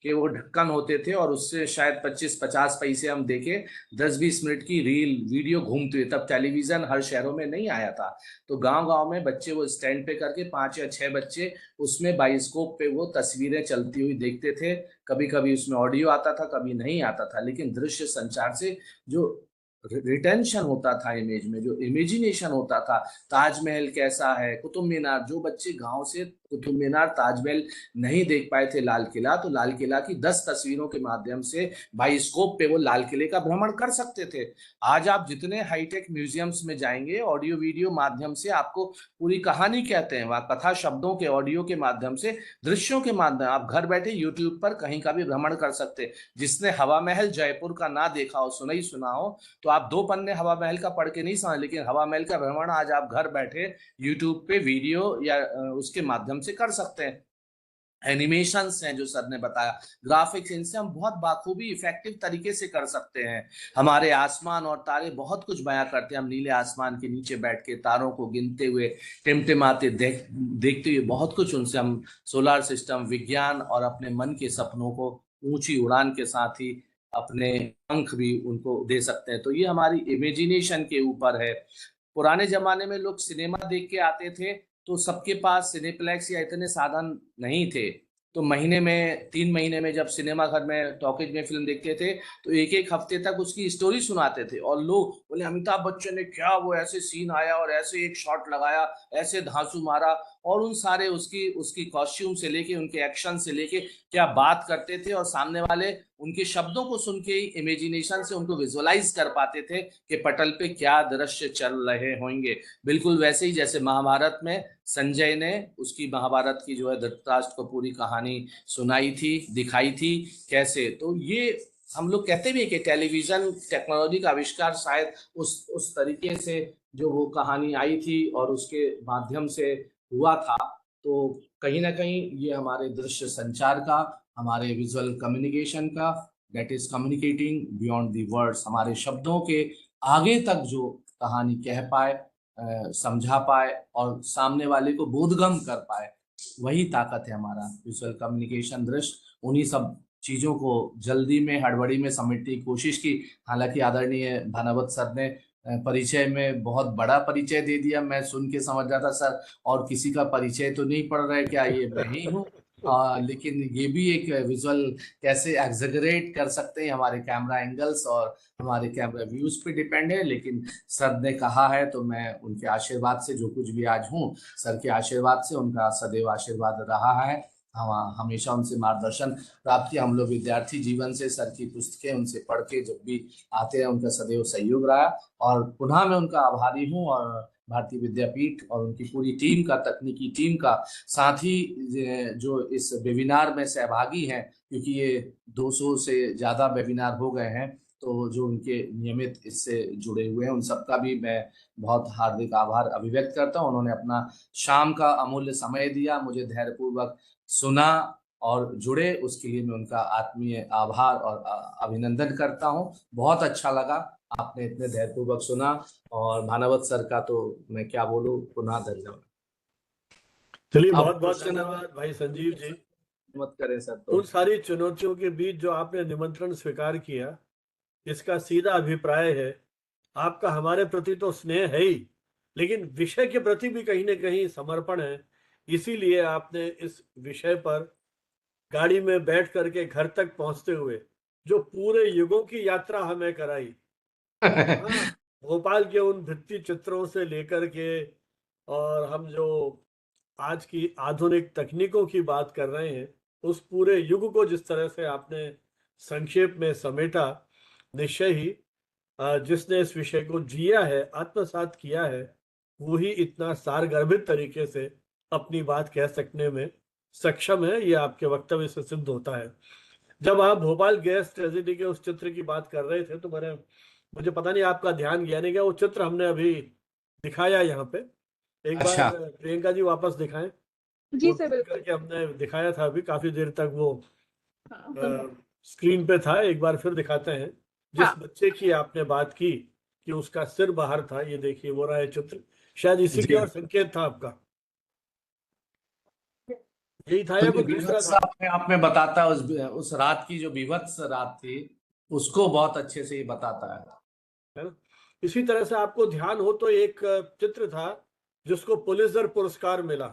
कि वो ढक्कन होते थे और उससे शायद 25-50 पैसे हम देके 10-20 मिनट की रील वीडियो घूमते हुए। तब टेलीविजन हर शहरों में नहीं आया था, तो गांव गांव में बच्चे वो स्टैंड पे करके 5 या 6 बच्चे उसमें बाइस्कोप पे वो तस्वीरें चलती हुई देखते थे। कभी कभी उसमें ऑडियो आता था, कभी नहीं आता था, लेकिन दृश्य संचार से जो रिटेंशन होता था इमेज में, जो इमेजिनेशन होता था, ताजमहल कैसा है, कुतुब मीनार, जो बच्चे गांव से कुतुब मीनार, ताजमहल नहीं देख पाए थे, लाल किला, तो लाल किला की 10 तस्वीरों के माध्यम से बाइस्कोप पे वो लाल किले का भ्रमण कर सकते थे। आज आप जितने हाईटेक म्यूजियम्स में जाएंगे, ऑडियो वीडियो माध्यम से आपको पूरी कहानी कहते हैं, वहां कथा शब्दों के ऑडियो के माध्यम से, दृश्यों के माध्यम, आप घर बैठे यूट्यूब पर कहीं का भी भ्रमण कर सकते। जिसने हवा महल जयपुर का ना देखा हो, सुना ही सुना हो, तो आप 2 पन्ने हवा महल का पढ़ के नहीं समझ, लेकिन हवा महल का भ्रमण आज आप घर बैठे यूट्यूब पे वीडियो या उसके माध्यम से कर सकते हैं। एनिमेशंस हैं जो सर ने बताया, ग्राफिक्स, इनसे हम बहुत बाखूबी इफेक्टिव तरीके से कर सकते हैं। हमारे आसमान और तारे बहुत कुछ बयां करते हैं। हम नीले आसमान के नीचे बैठ के तारों को गिनते हुए, टिमटिमाते देखते हुए बहुत कुछ उनसे हम सोलर सिस्टम, विज्ञान और अपने मन के सपनों को ऊंची उड़ान के साथ ही अपने पंख भी उनको दे सकते हैं। तो ये हमारी इमेजिनेशन के ऊपर है। पुराने जमाने में लोग सिनेमा देख के आते थे, तो सबके पास सिनेप्लेक्स या इतने साधन नहीं थे, तो महीने में 3 महीने में जब सिनेमा घर में टॉकीज में फिल्म देखते थे तो एक एक हफ्ते तक उसकी स्टोरी सुनाते थे, और लोग बोले अमिताभ बच्चन ने क्या वो ऐसे सीन आया और ऐसे एक शॉट लगाया, ऐसे धांसू मारा, और उन सारे उसकी कॉस्ट्यूम से लेके, उनके एक्शन से लेके क्या बात करते थे, और सामने वाले उनके शब्दों को सुन के ही इमेजिनेशन से उनको विजुअलाइज कर पाते थे कि पटल पे क्या दृश्य चल रहे होंगे। बिल्कुल वैसे ही जैसे महाभारत में संजय ने उसकी महाभारत की जो है धृतराष्ट्र को पूरी कहानी सुनाई थी, दिखाई थी कैसे। तो ये हम लोग कहते भी हैं कि टेलीविजन टेक्नोलॉजी का आविष्कार शायद उस तरीके से जो वो कहानी आई थी और उसके माध्यम से हुआ था, तो कहीं ना कहीं ये हमारे दृश्य संचार का, हमारे विजुअल कम्युनिकेशन का, that is communicating beyond the words, हमारे शब्दों के आगे तक जो कहानी कह पाए, समझा पाए और सामने वाले को बोधगम कर पाए, वही ताकत है हमारा विजुअल कम्युनिकेशन, दृश्य। उन्हीं सब चीजों को जल्दी में हड़बड़ी में समेटने की कोशिश की। हालांकि आदरणीय भानावत सर ने परिचय में बहुत बड़ा परिचय दे दिया। मैं सुन के समझ रहा था सर और किसी का परिचय तो नहीं पड़ रहा है क्या, ये मैं ही हूँ। लेकिन ये भी एक विजुअल कैसे एग्जैगरेट कर सकते हैं, हमारे कैमरा एंगल्स और हमारे कैमरा व्यूज पे डिपेंड है। लेकिन सर ने कहा है तो मैं उनके आशीर्वाद से जो कुछ भी आज हूँ, सर के आशीर्वाद से, उनका सदैव आशीर्वाद रहा है। हम हमेशा उनसे मार्गदर्शन प्राप्त किया। हम लोग विद्यार्थी जीवन से सर की पुस्तकें उनसे पढ़ के जब भी आते हैं, उनका सदैव सहयोग रहा। और पुनः मैं उनका आभारी हूँ और भारतीय विद्यापीठ और उनकी पूरी टीम का, तकनीकी टीम का, साथ ही जो इस वेबिनार में सहभागी हैं, क्योंकि ये 200 से ज्यादा वेबिनार हो गए हैं, तो जो उनके नियमित इससे जुड़े हुए हैं उन सबका भी मैं बहुत हार्दिक आभार अभिव्यक्त करता हूं। उन्होंने अपना शाम का अमूल्य समय दिया, मुझे धैर्यपूर्वक सुना और जुड़े, उसके लिए मैं उनका आत्मीय आभार और अभिनंदन करता हूं। बहुत अच्छा लगा, आपने इतने धैर्यपूर्वक सुना, और भानावत सर का तो मैं क्या बोलूं, पुनः धन्यवाद। चलिए, बहुत बहुत धन्यवाद भाई संजीव जी। मत करें सर। तो उन सारी चुनौतियों के बीच जो आपने निमंत्रण स्वीकार किया, इसका सीधा अभिप्राय है आपका हमारे प्रति तो स्नेह है ही, लेकिन विषय के प्रति भी कहीं ना कहीं समर्पण है। इसीलिए आपने इस विषय पर गाड़ी में बैठ करके घर तक पहुंचते हुए जो पूरे युगों की यात्रा हमें कराई, भोपाल के उन भित्ति चित्रों से लेकर के, और हम जो आज की आधुनिक तकनीकों की बात कर रहे हैं, उस पूरे युग को जिस तरह से आपने संक्षेप में समेटा, निश्चय ही जिसने इस विषय को जिया है, आत्मसात किया है, वो ही इतना सारगर्भित तरीके से अपनी बात कह सकने में सक्षम है। ये आपके वक्तव्य से सिद्ध होता है। जब आप भोपाल गैस ट्रेजेडी के उस चित्र की बात कर रहे थे, तो मुझे पता नहीं आपका ध्यान गया नहीं गया, वो चित्र हमने अभी दिखाया यहाँ पे। एक बार प्रियंका जी वापस दिखाएं। जी सर, बिल्कुल। करके हमने दिखाया था, अभी काफी देर तक वो स्क्रीन पे था, एक बार फिर दिखाते हैं। जिस बच्चे की आपने बात की कि उसका सिर बाहर था, ये देखिए वो रहा है चित्र, शायद इसी की ओर संकेत था आपका, यही था या कोई दूसरा था? अपने आप में बताता है उस रात की जो विभत्स रात थी, उसको बहुत अच्छे से ही बताता है ना। इसी तरह से आपको ध्यान हो तो एक चित्र था जिसको पुलित्जर पुरस्कार मिला,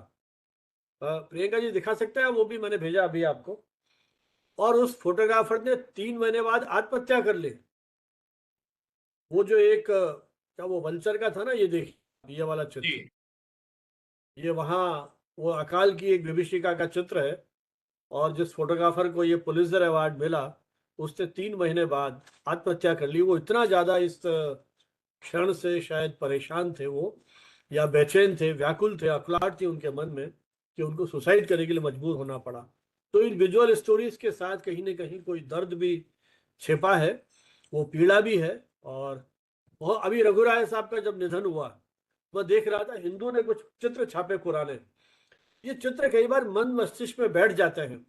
प्रियंका जी दिखा सकते हैं, वो भी मैंने भेजा अभी आपको। और उस फोटोग्राफर ने 3 महीने बाद आत्महत्या कर ली। वो जो एक क्या वो वल्चर का था ना, ये देखिए ये वाला चित्र, ये वहां वो अकाल की एक विभीषिका का चित्र है। और जिस फोटोग्राफर को ये पुलित्जर अवार्ड मिला, उसने 3 महीने बाद आत्महत्या कर ली। वो इतना ज्यादा इस क्षण से शायद परेशान थे वो, या बेचैन थे, व्याकुल थे, अकुलाहट थी उनके मन में, कि उनको सुसाइड करने के लिए मजबूर होना पड़ा। तो इन विजुअल स्टोरीज के साथ कहीं ना कहीं कोई दर्द भी छिपा है, वो पीड़ा भी है। और अभी रघुराय साहब का जब निधन हुआ, मैं देख रहा था, हिंदू ने कुछ चित्र छापे पुराने, ये चित्र कई बार मन मस्तिष्क में बैठ जाते हैं।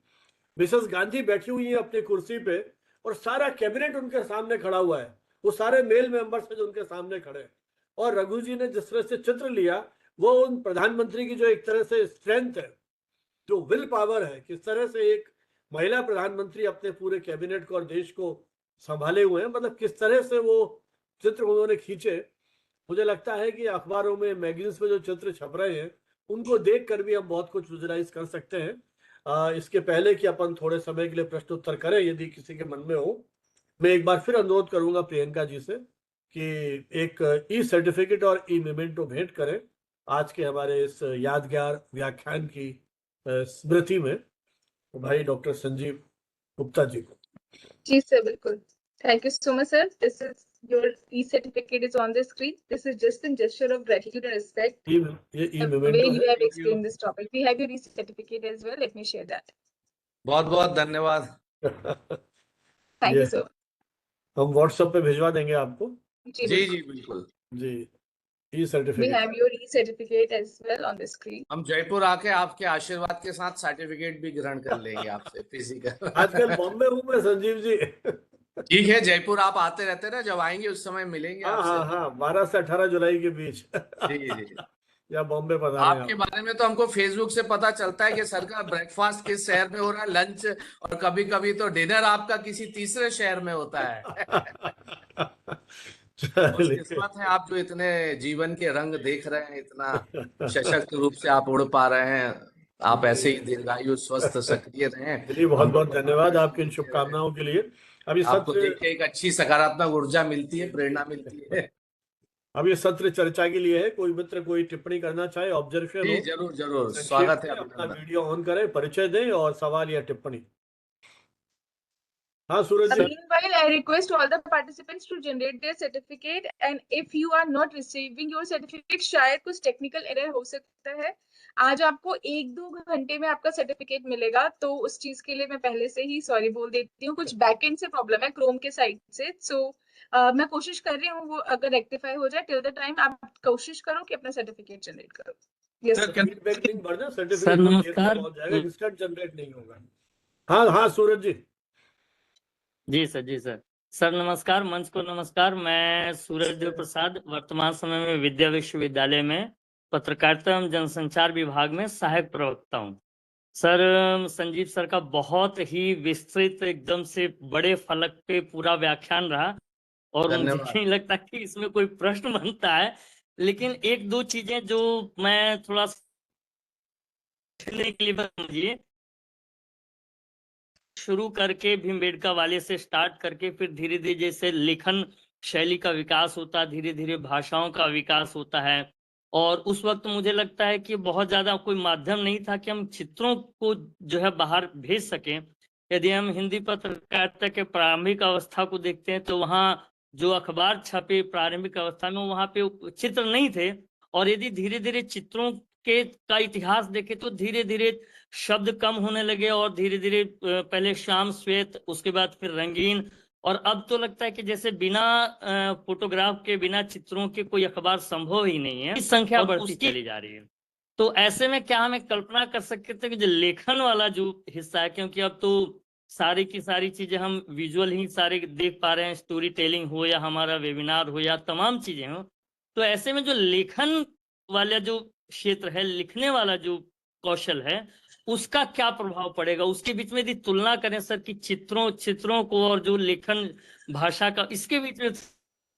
मिसेस गांधी बैठी हुई है अपनी कुर्सी पे और सारा कैबिनेट उनके सामने खड़ा हुआ है, वो सारे मेल मेंबर्स जो उनके सामने खड़े हैं। और रघु जी ने जिस तरह से चित्र लिया, वो उन प्रधानमंत्री की जो एक तरह से स्ट्रेंथ है, जो विल पावर है, किस तरह से एक महिला प्रधानमंत्री अपने पूरे कैबिनेट को और देश को संभाले हुए हैं, मतलब किस तरह से वो चित्र उन्होंने खींचे। मुझे लगता है कि अखबारों में, मैगजीन्स में जो चित्र छप रहे हैं, उनको देख कर भी हम बहुत कुछ विजुअलाइज कर सकते हैं। इसके पहले कि अपन थोड़े समय के लिए प्रश्न उत्तर करें, यदि किसी के मन में हो, मैं एक बार फिर अनुरोध करूंगा प्रियंका जी से कि एक ई सर्टिफिकेट और ई मेमेंटो भेंट करें आज के हमारे इस यादगार व्याख्यान की स्मृति में, तो भाई डॉक्टर संजीव गुप्ता जी को। जी सर, बिल्कुल। Thank you so much, sir. This is your e-certificate is on the screen. This is just a gesture of gratitude and respect. The way you have explained this topic. We have your e-certificate as well. Let me share that. बहुत बहुत धन्यवाद। Thank you so much. हम WhatsApp पे भिजवा देंगे आपको। जी जी बिल्कुल। जी बिल्कुल। जी, ई We certificate. have your e-certificate as well on the screen. हम जयपुर आके आपके आशीर्वाद के साथ सर्टिफिकेट भी ग्रहण कर लेंगे आपसे फिजिकल। आजकल बॉम्बे हूँ मैं संजीव जी। ठीक है, जयपुर आप आते रहते ना, जब आएंगे उस समय मिलेंगे हाँ आपसे। हाँ हाँ, 12 से 18 जुलाई के बीच जी जी। या बॉम्बे पधारे आपके आप। बारे में तो हमको फेसबुक से पता चलता है कि सर का ब्रेकफास्ट किस शहर में हो रहा है, लंच, और कभी कभी तो डिनर आपका किसी तीसरे शहर में होता है। चलिए। खुशकिस्मत है आप जो इतने जीवन के रंग देख रहे हैं, इतना सशक्त रूप से आप उड़ पा रहे हैं। आप ऐसे ही दीर्घायु, स्वस्थ, सक्रिय रहें। चलिए, बहुत हमको बहुत धन्यवाद मार्गदर्शन आपकी इन देते रहें। शुभकामनाओं के लिए। अभी आपको सत्र देख के एक अच्छी सकारात्मक ऊर्जा मिलती है, प्रेरणा मिलती है। अब ये सत्र चर्चा के लिए है। कोई मित्र कोई टिप्पणी करना चाहे, ऑब्जर्वेशन जी हो, जरूर जरूर, संक्षेप स्वागत है, में अपना अभिनंदन। वीडियो ऑन करें, परिचय दें और सवाल या टिप्पणी। हाँ सूरज जी। Meanwhile, I request all the participants to generate their certificate, and if you are not receiving your certificate, शायद कुछ टेक्निकल एरर हो सकता है। आज आपको 1-2 घंटे में आपका सर्टिफिकेट मिलेगा, तो उस चीज के लिए मैं पहले से ही सॉरी बोल देती हूँ। कुछ बैकएंड से प्रॉब्लम है क्रोम के साइड से, सो मैं कोशिश कर रही हूँ वो अगर रेक्टिफाई हो जाए। टिल द टाइम आप कोशिश करो कि अपना सर्टिफिकेट जनरेट करो। यस सर, फीडबैक लिंक भर दें, सर सर्टिफिकेट देर से नमस्कार। पहुंच जाएगा, इंस्टेंट जनरेट नहीं होगा। हाँ हाँ सूरज जी। जी सर, जी सर। सर नमस्कार, मंच को नमस्कार। मैं सूरज देव प्रसाद, वर्तमान समय में विद्या विश्वविद्यालय में पत्रकारिता एवं जनसंचार विभाग में सहायक प्रवक्ता हूँ। सर संजीव सर का बहुत ही विस्तृत, एकदम से बड़े फलक पे पूरा व्याख्यान रहा, और मुझे धन्यवाद। नहीं लगता कि इसमें कोई प्रश्न बनता है, लेकिन एक दो चीजें जो मैं थोड़ा के लिए समझिए, शुरू करके भीमबेडका वाले से स्टार्ट करके फिर धीरे धीरे जैसे लेखन शैली का विकास होता है, धीरे धीरे भाषाओं का विकास होता है। और उस वक्त मुझे लगता है कि बहुत ज्यादा कोई माध्यम नहीं था कि हम चित्रों को जो है बाहर भेज सकें। यदि हम हिंदी पत्रकारिता के प्रारंभिक अवस्था को देखते हैं तो वहाँ जो अखबार छपे प्रारंभिक अवस्था में, वहाँ पे चित्र नहीं थे। और यदि धीरे धीरे चित्रों के का इतिहास देखे तो धीरे धीरे शब्द कम होने लगे, और धीरे धीरे पहले श्याम श्वेत, उसके बाद फिर रंगीन, और अब तो लगता है कि जैसे बिना फोटोग्राफ के, बिना चित्रों के कोई अखबार संभव ही नहीं है। इस संख्या बढ़ती चली जा रही है। तो ऐसे में क्या हमें कल्पना कर सकते थे कि जो लेखन वाला जो हिस्सा है, क्योंकि अब तो सारी की सारी चीजें हम विजुअल ही सारे देख पा रहे हैं, स्टोरी टेलिंग हो या हमारा वेबिनार हो या तमाम चीजें हो, तो ऐसे में जो लेखन वाला जो क्षेत्र है, लिखने वाला जो कौशल है, उसका क्या प्रभाव पड़ेगा? उसके बीच में यदि तुलना करें सर कि चित्रों को और जो लेखन भाषा का, इसके बीच में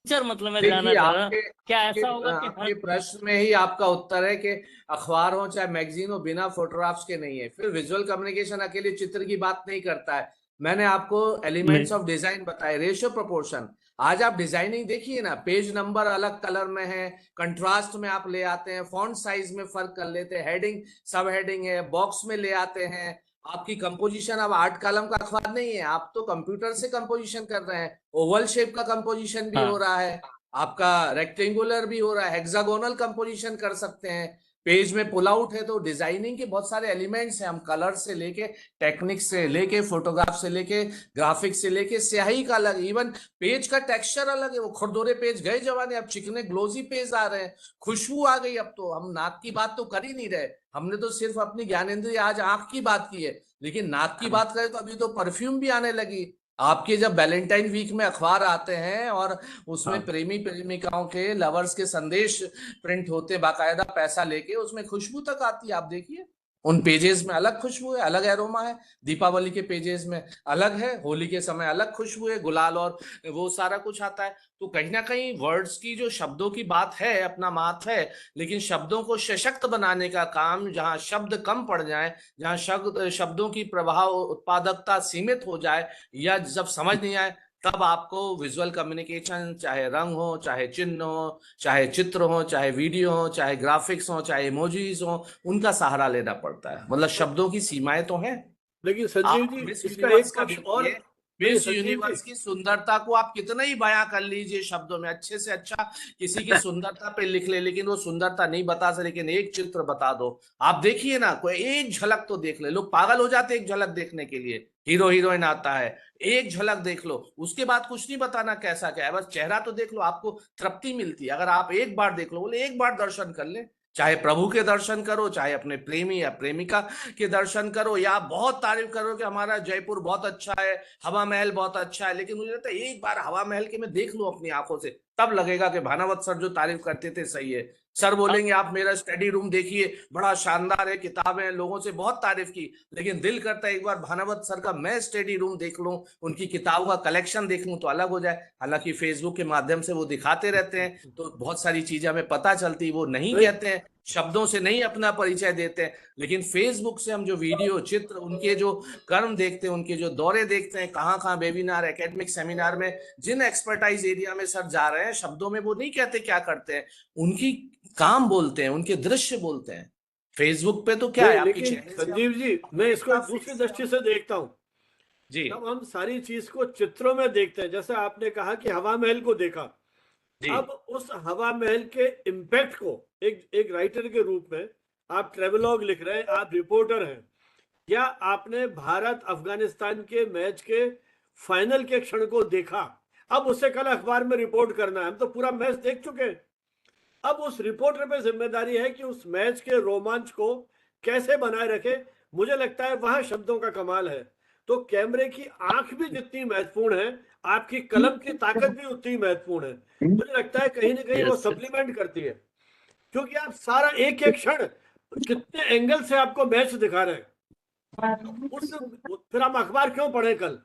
मतलब मैं जानना चाह रहा, क्या ऐसा होगा कि आपके प्रश्न में ही आपका उत्तर है कि अखबार हो चाहे मैगजीन हो, बिना फोटोग्राफ्स के नहीं है। फिर विजुअल कम्युनिकेशन अकेले चित्र की बात नहीं करता है। मैंने आपको एलिमेंट्स ऑफ डिजाइन बताए, रेशियो, प्रोपोर्शन। आज आप डिजाइनिंग देखिए ना, पेज नंबर अलग कलर में है, कंट्रास्ट में आप ले आते हैं, फॉन्ट साइज में फर्क कर लेते हैं, हेडिंग सब हेडिंग है, बॉक्स में ले आते हैं। आपकी कंपोजिशन अब 8 कॉलम का अखबार नहीं है, आप तो कंप्यूटर से कंपोजिशन कर रहे हैं। ओवल शेप का कंपोजिशन भी हो रहा है, आपका रेक्टेंगुलर भी हो रहा है, हेक्सागोनल कंपोजिशन कर सकते हैं। पेज में पुल आउट है, तो डिजाइनिंग के बहुत सारे एलिमेंट्स हैं। हम कलर से लेके, टेक्निक से लेके, फोटोग्राफ से लेके, ग्राफिक्स से लेके, स्याही का अलग, इवन पेज का टेक्सचर अलग है। वो खुरदुरे पेज गए जमाने, अब चिकने ग्लोजी पेज आ रहे हैं, खुशबू आ गई। अब तो हम नाक की बात तो कर ही नहीं रहे, हमने तो सिर्फ अपनी ज्ञानेंद्रिय आज आंख की बात की है, लेकिन नाक की बात करें तो अभी तो परफ्यूम भी आने लगी। आपके जब वैलेंटाइन वीक में अखबार आते हैं और उसमें प्रेमी प्रेमिकाओं के, लवर्स के संदेश प्रिंट होते बाकायदा पैसा लेके, उसमें खुशबू तक आती है। आप देखिए उन पेजेस में अलग खुशबू है, अलग एरोमा है। दीपावली के पेजेस में अलग है, होली के समय अलग खुशबू है, गुलाल और वो सारा कुछ आता है। तो कहीं ना कहीं वर्ड्स की जो शब्दों की बात है अपना मात है, लेकिन शब्दों को सशक्त बनाने का काम, जहां शब्द कम पड़ जाए, जहां शब्दों की प्रभाव उत्पादकता सीमित हो जाए, या जब समझ नहीं आए, तब आपको विजुअल कम्युनिकेशन, चाहे रंग हो, चाहे चिन्ह हो, चाहे चित्र हो, चाहे वीडियो हो, चाहे ग्राफिक्स हो, चाहे इमोजीज हो, उनका सहारा लेना पड़ता है। मतलब शब्दों की सीमाएं तो हैं। लेकिन संजीव आप जी, मिस इसका एक यूनिवर्स का पक्ष और, देखिए, मिस यूनिवर्स की सुंदरता को आप कितना ही बयां कर लीजिए शब्दों में, अच्छे से अच्छा किसी की सुंदरता पे लिख ले, लेकिन वो सुंदरता नहीं बता सकते। लेकिन एक चित्र बता दो, आप देखिए ना, कोई एक झलक तो देख ले, लोग पागल हो जाते एक झलक देखने के लिए। हीरो हीरोइन आता है, एक झलक देख लो, उसके बाद कुछ नहीं बताना कैसा क्या है, बस चेहरा तो देख लो, आपको तृप्ति मिलती है। अगर आप एक बार देख लो, बोले एक बार दर्शन कर ले, चाहे प्रभु के दर्शन करो, चाहे अपने प्रेमी या प्रेमिका के दर्शन करो, या आप बहुत तारीफ करो कि हमारा जयपुर बहुत अच्छा है, हवा महल बहुत अच्छा है, लेकिन मुझे लगता है एक बार हवा महल के मैं देख लूं अपनी आंखों से, तब लगेगा कि भानावत सर जो तारीफ करते थे सही है। सर बोलेंगे आप मेरा स्टडी रूम देखिए, बड़ा शानदार है, किताबें हैं, लोगों से बहुत तारीफ की, लेकिन दिल करता है एक बार भानावत सर का मैं स्टडी रूम देख लूं, उनकी किताबों का कलेक्शन देख लूं तो अलग हो जाए। हालांकि फेसबुक के माध्यम से वो दिखाते रहते हैं तो बहुत सारी चीजें हमें पता चलती, वो नहीं कहते हैं, शब्दों से नहीं अपना परिचय देते हैं, लेकिन फेसबुक से हम जो वीडियो चित्र, उनके जो कर्म देखते हैं, उनके जो दौरे देखते हैं, कहाँ कहाँ वेबिनार एकेडमिक सेमिनार में जिन एक्सपर्टाइज एरिया में सर जा रहे हैं, शब्दों में वो नहीं कहते क्या करते हैं, उनकी काम बोलते हैं, उनके दृश्य बोलते हैं। फेसबुक पे तो क्या है आपकी लेकिन चेहरे से संजीव जी, मैं इसको दूसरी दृष्टि से देखता हूँ। जी जब हम सारी चीज को चित्रों में देखते हैं, जैसे आपने कहा कि हवा महल को देखा, जी अब उस हवा महल के इम्पैक्ट को एक राइटर के रूप में, आप ट्रेवलॉग लिख रहे हैं, आप रिपोर्टर हैं, या आपने भारत अफगानिस्तान के मैच के फाइनल के क्षण को देखा, अब उससे कल अखबार में रिपोर्ट करना है। हम तो पूरा मैच देख चुके हैं, अब उस रिपोर्टर पे जिम्मेदारी है कि उस मैच के रोमांच को कैसे बनाए रखे। मुझे लगता है वहां शब्दों का कमाल है। तो कैमरे की आंख भी जितनी महत्वपूर्ण है, आपकी कलम की ताकत भी उतनी महत्वपूर्ण है। मुझे लगता है कहीं ना कहीं वो Yes, sir. सप्लीमेंट करती है, क्योंकि आप सारा एक एक क्षण कितने एंगल से आपको मैच दिखा रहे हैं। उस फिर हम अखबार क्यों पढ़े कल,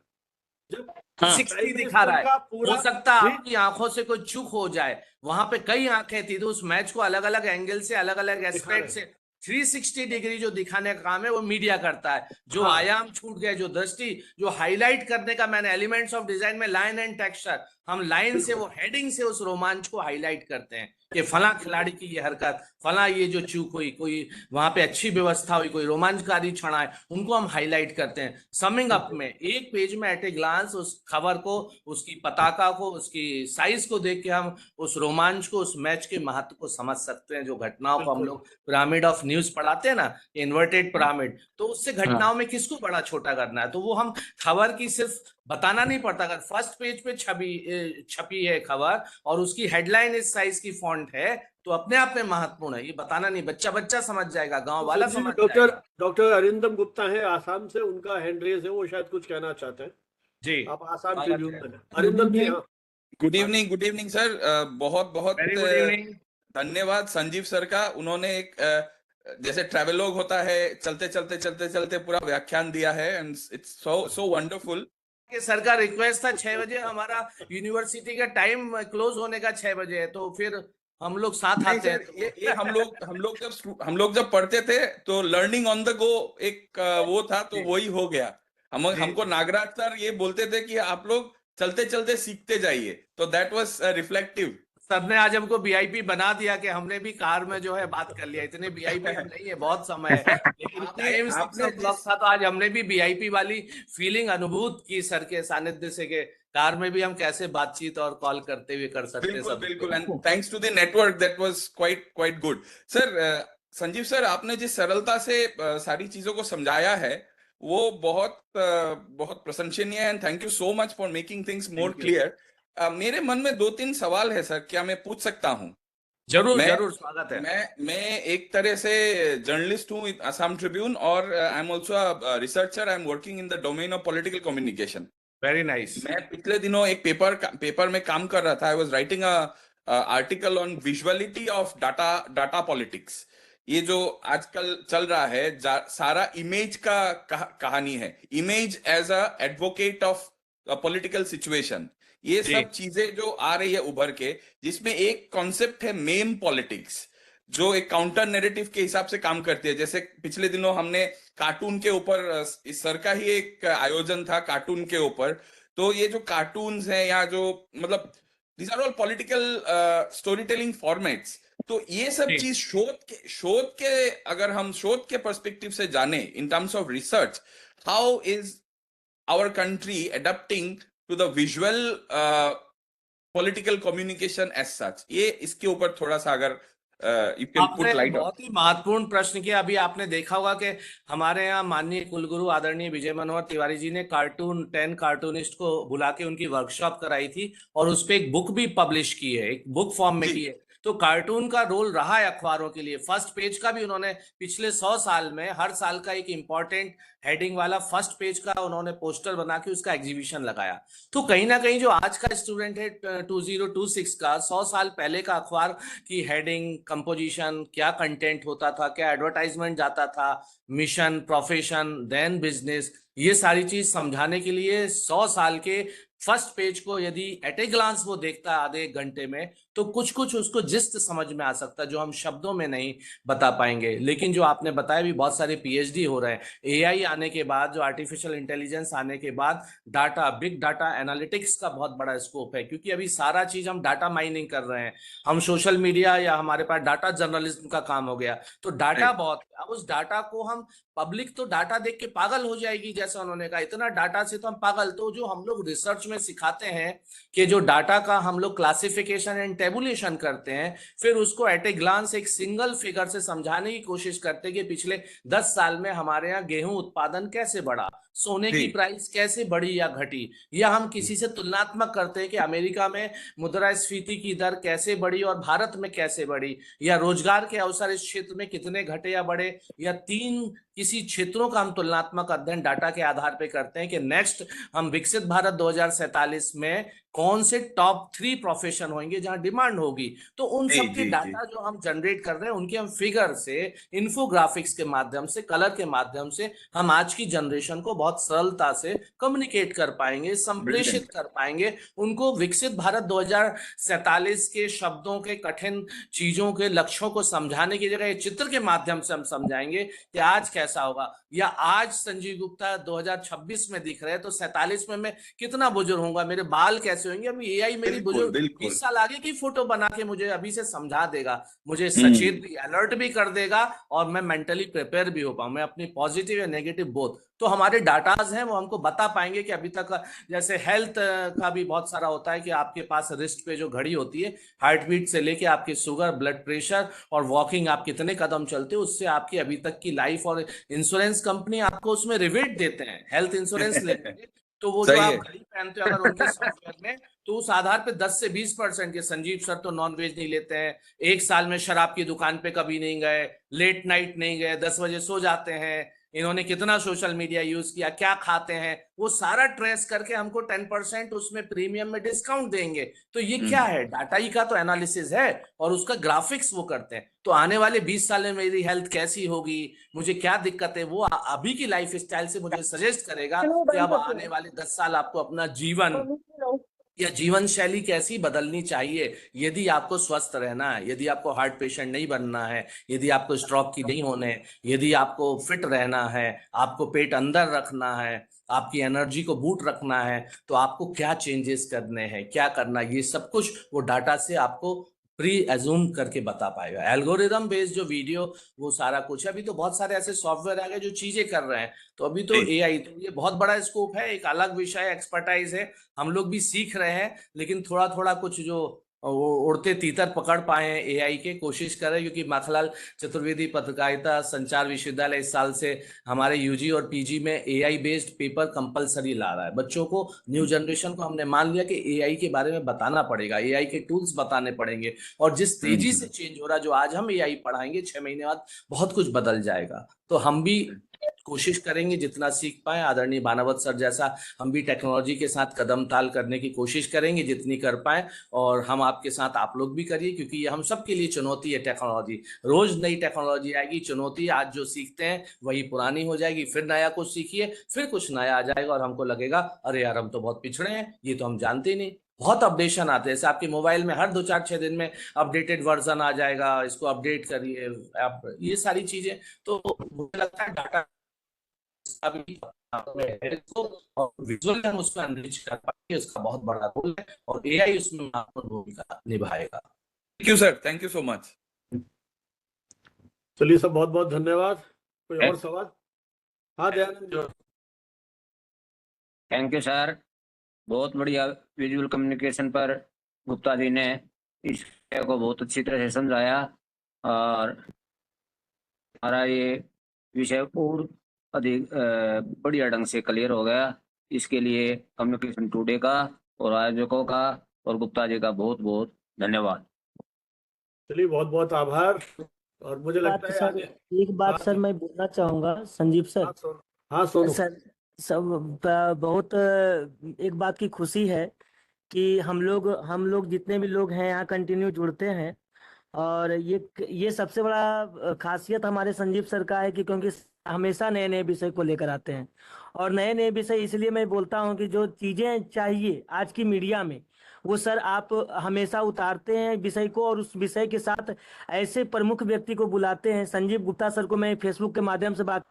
जब हाँ 60 दिखा रहा है। का पूरा हो सकता है जी, आपकी आंखों से कोई चूक हो जाए, वहां पे कई आंखें थी तो उस मैच को अलग अलग एंगल से, अलग अलग दिखा एस्पेक्ट रहे से 360 डिग्री जो दिखाने का काम है वो मीडिया करता है। जो हाँ। आयाम छूट गए, जो दृष्टि, जो हाईलाइट करने का, मैंने एलिमेंट्स ऑफ डिजाइन में लाइन एंड टेक्सचर, हम लाइन से, वो हेडिंग से उस रोमांच को हाईलाइट करते हैं कि फला खिलाड़ी की ये हरकत, फला ये जो चूक हुई, कोई वहां पे अच्छी व्यवस्था हुई, कोई रोमांचकारी क्षण आए, उनको हम हाईलाइट करते हैं। समिंग अप में एक पेज में एट ए ग्लांस उस खबर को, उसकी पताका को, उसकी साइज को देख के हम उस रोमांच को, उस मैच के महत्व को समझ सकते हैं। जो घटनाओं को हम बिल्कुल। लोग पिरामिड ऑफ न्यूज पढ़ाते हैं ना, इन्वर्टेड पिरामिड, तो उससे घटनाओं में किसको बड़ा छोटा करना है, तो वो हम खबर की सिर्फ बताना नहीं पड़ता। अगर फर्स्ट पेज पे छपी है खबर और उसकी हेडलाइन इस साइज की फॉन्ट है तो अपने आप में महत्वपूर्ण है, ये बताना नहीं, बच्चा बच्चा समझ जाएगा, गांव वाला संजीव, समझ डॉक्टर जाएगा। डॉक्टर अरिंदम गुप्ता है आसाम से, उनका हैंड रेज है, वो शायद कुछ कहना चाहते हैं। जी आप आसाम स्वागत ट्रिब्यून है। में हैं। अरिंदम जी, हाँ। Good evening sir. बहुत बहुत वेरी गुड इवनिंग। धन्यवाद संजीव सर का। उन्होंने एक जैसे ट्रैवलॉग होता है, चलते चलते पूरा व्याख्यान दिया है, एंड इट्स सो वंडरफुल। कि सर का रिक्वेस्ट था 6 बजे, हमारा यूनिवर्सिटी का टाइम क्लोज होने का 6 बजे है, तो फिर हम लोग साथ नहीं आते सर, हैं। ये हम लोग जब पढ़ते थे तो लर्निंग ऑन द गो एक वो था, तो वही हो गया। हमको नागराज सर ये बोलते थे कि आप लोग चलते चलते सीखते जाइए, तो दैट वाज रिफ्लेक्टिव। सर ने आज हमको वीआईपी बना दिया कि हमने भी कार में जो है बात कर लिया। इतने वीआईपी हम नहीं है, बहुत समय है, लेकिन टाइम 6 o'clock था तो आज हमने भी वीआईपी वाली फीलिंग अनुभूत की सर के सानिध्य से, के कार में भी हम कैसे बातचीत और कॉल करते हुए कर सकते हैं। सब बिल्कुल and thanks to the network that was quite good. Sir Sanjeev sir, आपने जिस सरलता से सारी चीजों को समझाया है वो बहुत प्रशंसनीय है, and thank you so much for making things more clear. मेरे मन में 2-3 सवाल है सर, क्या मैं पूछ सकता हूँ? जरूर जरूर, स्वागत है। मैं एक तरह से जर्नलिस्ट हूँ असम ट्रिब्यून, और I am also researcher. I am working in the domain of political communication. Very nice. मैं पिछले दिनों एक पेपर में काम कर रहा था। I was writing article on visuality of data politics. ये जो आजकल चल रहा है, सारा इमेज का कहानी है, image as a advocate of political situation. ये सब चीजें जो आ रही है उभर के, जिसमें एक कॉन्सेप्ट है मेम पॉलिटिक्स, जो एक काउंटर नैरेटिव के हिसाब से काम करती है। जैसे पिछले दिनों हमने कार्टून के ऊपर, इस सर का ही एक आयोजन था कार्टून के ऊपर, तो ये जो कार्टून्स हैं या जो मतलब these are all political story telling formats. तो ये सब चीज शोध के अगर हम शोध के पर्सपेक्टिव से जाने, in terms of research, how is our country adopting to the visual political communication as such, ये इसके ऊपर थोड़ा सा अगर you can put आपने light on. बहुत ही महत्वपूर्ण प्रश्न किया। अभी आपने देखा होगा कि हमारे यहाँ माननीय कुलगुरु आदरणीय विजय मनोहर तिवारी जी ने 10 कार्टूनिस्ट को बुला के उनकी वर्कशॉप कराई थी और उस पे एक बुक भी पब्लिश की है, एक बुक फॉर्म में जी। की है। तो कार्टून का रोल रहा है अखबारों के लिए। फर्स्ट पेज का भी उन्होंने पिछले 100 साल में हर साल का एक इंपॉर्टेंट हेडिंग वाला फर्स्ट पेज का उन्होंने पोस्टर बना के उसका एग्जीबिशन लगाया। तो कहीं ना कहीं जो आज का स्टूडेंट है 2026 का 100 साल पहले का अखबार की हेडिंग, कंपोजिशन, क्या कंटेंट होता था, क्या एडवर्टाइजमेंट जाता था, मिशन, प्रोफेशन, देन बिजनेस, ये सारी चीज समझाने के लिए 100 साल के फर्स्ट पेज को यदि एट ए ग्लांस वो देखता है आधे एक घंटे में, तो कुछ कुछ उसको जिस्त समझ में आ सकता है जो हम शब्दों में नहीं बता पाएंगे। लेकिन जो आपने बताया भी, बहुत सारे पीएचडी हो रहे हैं। एआई आने के बाद, जो आर्टिफिशियल इंटेलिजेंस आने के बाद, डाटा, बिग डाटा एनालिटिक्स का बहुत बड़ा स्कोप है, क्योंकि अभी सारा चीज हम डाटा माइनिंग कर रहे हैं। हम सोशल मीडिया या हमारे पास डाटा जर्नलिज्म का काम हो गया, तो डाटा बहुत, अब उस डाटा को हम, पब्लिक तो डाटा देख के पागल हो जाएगी, जैसा उन्होंने कहा इतना डाटा से तो हम पागल। तो जो हम लोग रिसर्च में सिखाते हैं कि जो डाटा का हम लोग क्लासिफिकेशन एंड टेबुलेशन करते हैं, फिर उसको एट ए ग्लांस एक सिंगल फिगर से समझाने की कोशिश करते हैं कि पिछले 10 साल में हमारे यहाँ गेहूं उत्पादन कैसे बढ़ा, सोने की प्राइस कैसे बढ़ी या घटी, या हम किसी से तुलनात्मक करते हैं कि अमेरिका में मुद्रास्फीति की दर कैसे बढ़ी और भारत में कैसे बढ़ी, या रोजगार के अवसर इस क्षेत्र में कितने घटे या बढ़े, या 3 किसी क्षेत्रों का हम तुलनात्मक अध्ययन डाटा के आधार पे करते हैं कि नेक्स्ट हम विकसित भारत 2047 में कौन से टॉप 3 प्रोफेशन होंगे जहां डिमांड होगी। तो उन सब के डाटा जो हम जनरेट कर रहे हैं, उनके हम फिगर से, इन्फोग्राफिक्स के माध्यम से, कलर के माध्यम से हम आज की जनरेशन को बहुत सरलता से कम्युनिकेट कर पाएंगे, संप्रेषित कर पाएंगे। उनको विकसित भारत 2047 के शब्दों के, कठिन चीजों के, लक्ष्यों को समझाने की जगह चित्र के माध्यम से हम समझाएंगे कि आज कैसा होगा, या आज संजीव गुप्ता 2026 में दिख रहे हैं तो 47 में मैं कितना बुजुर्ग होऊंगा, मेरे बाल कैसे होंगे। अभी एआई मेरी बुजुर्ग 20 साल आगे की फोटो बना के मुझे अभी से समझा देगा, मुझे सचेत भी, अलर्ट भी कर देगा, और मैं मेंटली प्रिपेयर भी हो पाऊं, मैं अपनी पॉजिटिव या नेगेटिव बोथ। तो हमारे डाटाज हैं वो हमको बता पाएंगे कि अभी तक, जैसे हेल्थ का भी बहुत सारा होता है कि आपके पास रिस्ट पे जो घड़ी होती है, हार्ट बीट से लेके आपके शुगर, ब्लड प्रेशर और वॉकिंग, आप कितने कदम चलते हो, उससे आपकी अभी तक की लाइफ, और इंश्योरेंस कंपनी आपको उसमें रिवेट देते हैं। हेल्थ इंश्योरेंस लेंगे तो वो जो आप घड़ी पहनते हो अगर उनके सॉफ्टवेयर में, तो उस आधार पे 10 से 20% के, संजीव सर तो नॉन वेज नहीं लेते हैं, 1 साल में शराब की दुकान पे कभी नहीं गए, लेट नाइट नहीं गए, 10 बजे सो जाते हैं, इन्होंने कितना सोशल मीडिया यूज किया, क्या खाते हैं, वो सारा ट्रेस करके हमको 10% उसमें प्रीमियम में डिस्काउंट देंगे। तो ये क्या है, डाटा ही का तो एनालिसिस है, और उसका ग्राफिक्स वो करते हैं। तो आने वाले 20 साल में मेरी हेल्थ कैसी होगी, मुझे क्या दिक्कत है, वो अभी की लाइफ स्टाइल से मुझे सजेस्ट करेगा कि अब आने वाले 10 साल आपको अपना जीवन या जीवन शैली कैसी बदलनी चाहिए यदि आपको स्वस्थ रहना है, यदि आपको हार्ट पेशेंट नहीं बनना है, यदि आपको स्ट्रोक की नहीं होने, यदि आपको फिट रहना है, आपको पेट अंदर रखना है, आपकी एनर्जी को बूट रखना है, तो आपको क्या चेंजेस करने हैं, क्या करना है, ये सब कुछ वो डाटा से आपको प्री एज्यूम करके बता पाएगा। एल्गोरिदम बेस्ड जो वीडियो, वो सारा कुछ है। अभी तो बहुत सारे ऐसे सॉफ्टवेयर आ गए जो चीजें कर रहे हैं। तो अभी तो एआई, तो ये बहुत बड़ा स्कोप है, एक अलग विषय, एक्सपर्टाइज है, हम लोग भी सीख रहे हैं, लेकिन थोड़ा थोड़ा कुछ जो उड़ते तीतर पकड़ पाए हैं एआई के, कोशिश कर रहे हैं। क्योंकि माखनलाल चतुर्वेदी पत्रकारिता संचार विश्वविद्यालय इस साल से हमारे यूजी और पीजी में एआई बेस्ड पेपर कंपलसरी ला रहा है। बच्चों को, न्यू जनरेशन को हमने मान लिया कि एआई के बारे में बताना पड़ेगा, एआई के टूल्स बताने पड़ेंगे, और जिस तेजी से चेंज हो रहा है, जो आज हम एआई पढ़ाएंगे 6 महीने बाद बहुत कुछ बदल जाएगा। तो हम भी कोशिश करेंगे जितना सीख पाए, आदरणीय बानावत सर जैसा हम भी टेक्नोलॉजी के साथ कदम ताल करने की कोशिश करेंगे जितनी कर पाए, और हम आपके साथ, आप लोग भी करिए, क्योंकि ये हम सबके लिए चुनौती है। टेक्नोलॉजी, रोज नई टेक्नोलॉजी आएगी, चुनौती, आज जो सीखते हैं वही पुरानी हो जाएगी, फिर नया कुछ सीखिए, फिर कुछ नया आ जाएगा, और हमको लगेगा अरे यार हम तो बहुत पिछड़े हैं, ये तो हम जानते ही नहीं। बहुत अपडेशन आते हैं, जैसे आपके मोबाइल में हर 2-4-6 दिन में अपडेटेड वर्जन आ जाएगा, इसको अपडेट करिए आप, ये सारी चीजें। तो मुझे लगता है डाटा अभी विजुअल हम उसको एनरिच कर पाएंगे, उसका बहुत बड़ा रोल है, और एआई उसमें महत्वपूर्ण भूमिका निभाएगा। Thank you sir, thank you so much. चलिए सब बहुत बहुत धन्यवाद। कोई और सवाल? हाँ Dayanand ji. Thank you sir, बहुत बढ़िया विजुअल कम्युनिकेशन पर गुप्ता जी ने इस को बहुत अच्छी तरह से समझाया। और हमारा ये विषय और अधिक बढ़िया ढंग से क्लियर हो गया। इसके लिए कम्युनिकेशन टुडे का और आयोजकों का और गुप्ता जी का बहुत बहुत धन्यवाद। चलिए, बहुत बहुत आभार। और मुझे लगता है सर, आगे। एक बात हाँ सर मैं बोलना चाहूंगा संजीव सर। हाँ सोनू। हाँ सोनू। सर सब बहुत एक बात की खुशी है कि हम लोग जितने भी लोग हैं यहाँ कंटिन्यू जुड़ते हैं। और ये सबसे बड़ा खासियत हमारे संजीव सर का है कि क्योंकि हमेशा नए नए विषय को लेकर आते हैं। और नए नए विषय इसलिए मैं बोलता हूँ कि जो चीजें चाहिए आज की मीडिया में, वो सर आप हमेशा उतारते हैं विषय को, और उस विषय के साथ ऐसे प्रमुख व्यक्ति को बुलाते हैं। संजीव गुप्ता सर को मैं फेसबुक के माध्यम से बात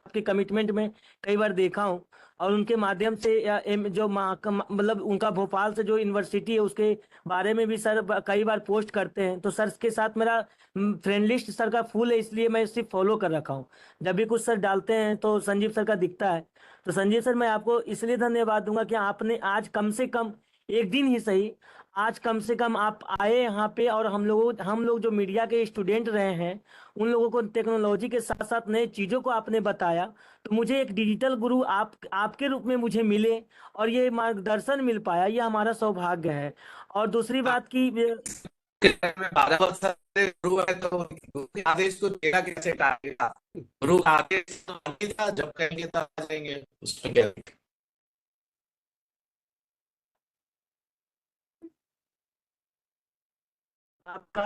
आपके कमिटमेंट में कई बार देखा हूँ। और उनके माध्यम से जो मतलब उनका भोपाल से जो यूनिवर्सिटी है उसके बारे में भी सर कई बार पोस्ट करते हैं। तो सर के साथ मेरा फ्रेंड लिस्ट सर का फुल है, इसलिए मैं सिर्फ फॉलो कर रखा हूँ। जब भी कुछ सर डालते हैं तो संजीव सर का दिखता है। तो संजीव सर मैं आपको इसलिए धन्यवाद दूंगा कि आपने आज कम से कम एक दिन ही सही, आज कम से कम आप आए यहाँ पे, और हम लोग जो मीडिया के स्टूडेंट रहे हैं उन लोगों को टेक्नोलॉजी के साथ साथ नए चीजों को आपने बताया। तो मुझे एक डिजिटल गुरु आपके रूप में मुझे मिले और ये मार्गदर्शन मिल पाया, ये हमारा सौभाग्य है। और दूसरी बात की भागवत सर से गुरु है तो गुरु के आदेश को देगा कैसे टालेगा? गुरु का आदेश तो नहीं था, जब कहेंगे तब आ जाएंगे, उसमें क्या? आपका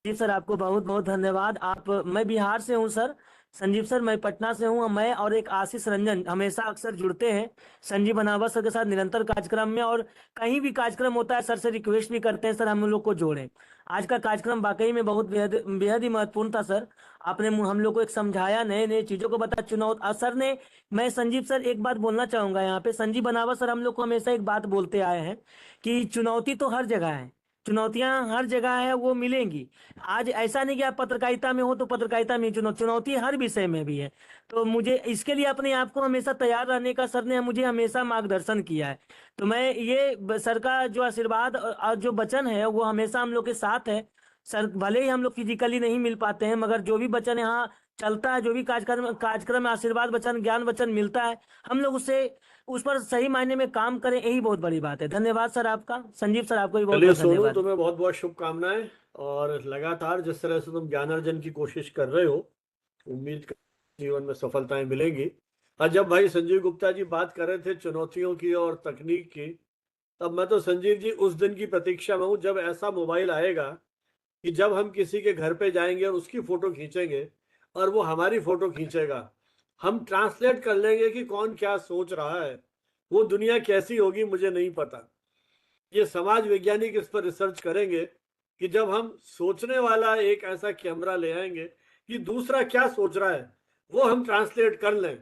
जी सर, आपको बहुत बहुत धन्यवाद। मैं बिहार से हूँ सर, संजीव सर मैं पटना से हूँ। मैं और एक आशीष रंजन हमेशा अक्सर जुड़ते हैं संजीव बनावत सर के साथ निरंतर कार्यक्रम में, और कहीं भी कार्यक्रम होता है सर से रिक्वेस्ट भी करते हैं सर हम लोग को जोड़ें। आज का कार्यक्रम वाकई में बहुत बेहद बेहद ही महत्वपूर्ण था सर। आपने हम लोग को एक समझाया, नए नए चीजों को बताया, चुनाव सर ने। मैं संजीव सर एक बात बोलना चाहूंगा यहाँ पे, संजीव बनावत सर हम लोग को हमेशा एक बात बोलते आए हैं कि चुनौती तो हर जगह है, चुनौतियां हर जगह है, वो मिलेंगी। आज ऐसा नहीं कि आप पत्रकारिता में हो तो पत्रकारिता में चुनौती हर विषय में भी है। तो मुझे इसके लिए अपने आप को हमेशा तैयार रहने का सर ने मुझे हमेशा मार्गदर्शन किया है। तो मैं ये सर का जो आशीर्वाद और जो वचन है वो हमेशा हम लोग के साथ है। सर भले ही हम लोग फिजिकली नहीं मिल पाते हैं, मगर जो भी वचन यहाँ चलता है, जो भी कार्यक्रम में आशीर्वाद वचन ज्ञान वचन मिलता है, हम लोग उस पर सही मायने में काम करें, यही बहुत बड़ी बात है। धन्यवाद सर आपका। संजीव सर आपको भी बहुत चलिए बहुत सोनू, धन्यवाद। तुम्हें बहुत बहुत शुभकामनाएं। और लगातार जिस तरह से तुम ज्ञानार्जन की कोशिश कर रहे हो, उम्मीद कर जीवन में सफलताएं मिलेंगी। और जब भाई संजीव गुप्ता जी बात कर रहे थे चुनौतियों की और तकनीक की, तब मैं तो संजीव जी उस दिन की प्रतीक्षा में हूँ जब ऐसा मोबाइल आएगा कि जब हम किसी के घर पे जाएंगे और उसकी फोटो खींचेंगे और वो हमारी फोटो खींचेगा, हम ट्रांसलेट कर लेंगे कि कौन क्या सोच रहा है। वो दुनिया कैसी होगी मुझे नहीं पता। ये समाज वैज्ञानिक इस पर रिसर्च करेंगे कि जब हम सोचने वाला एक ऐसा कैमरा ले आएंगे कि दूसरा क्या सोच रहा है वो हम ट्रांसलेट कर लें,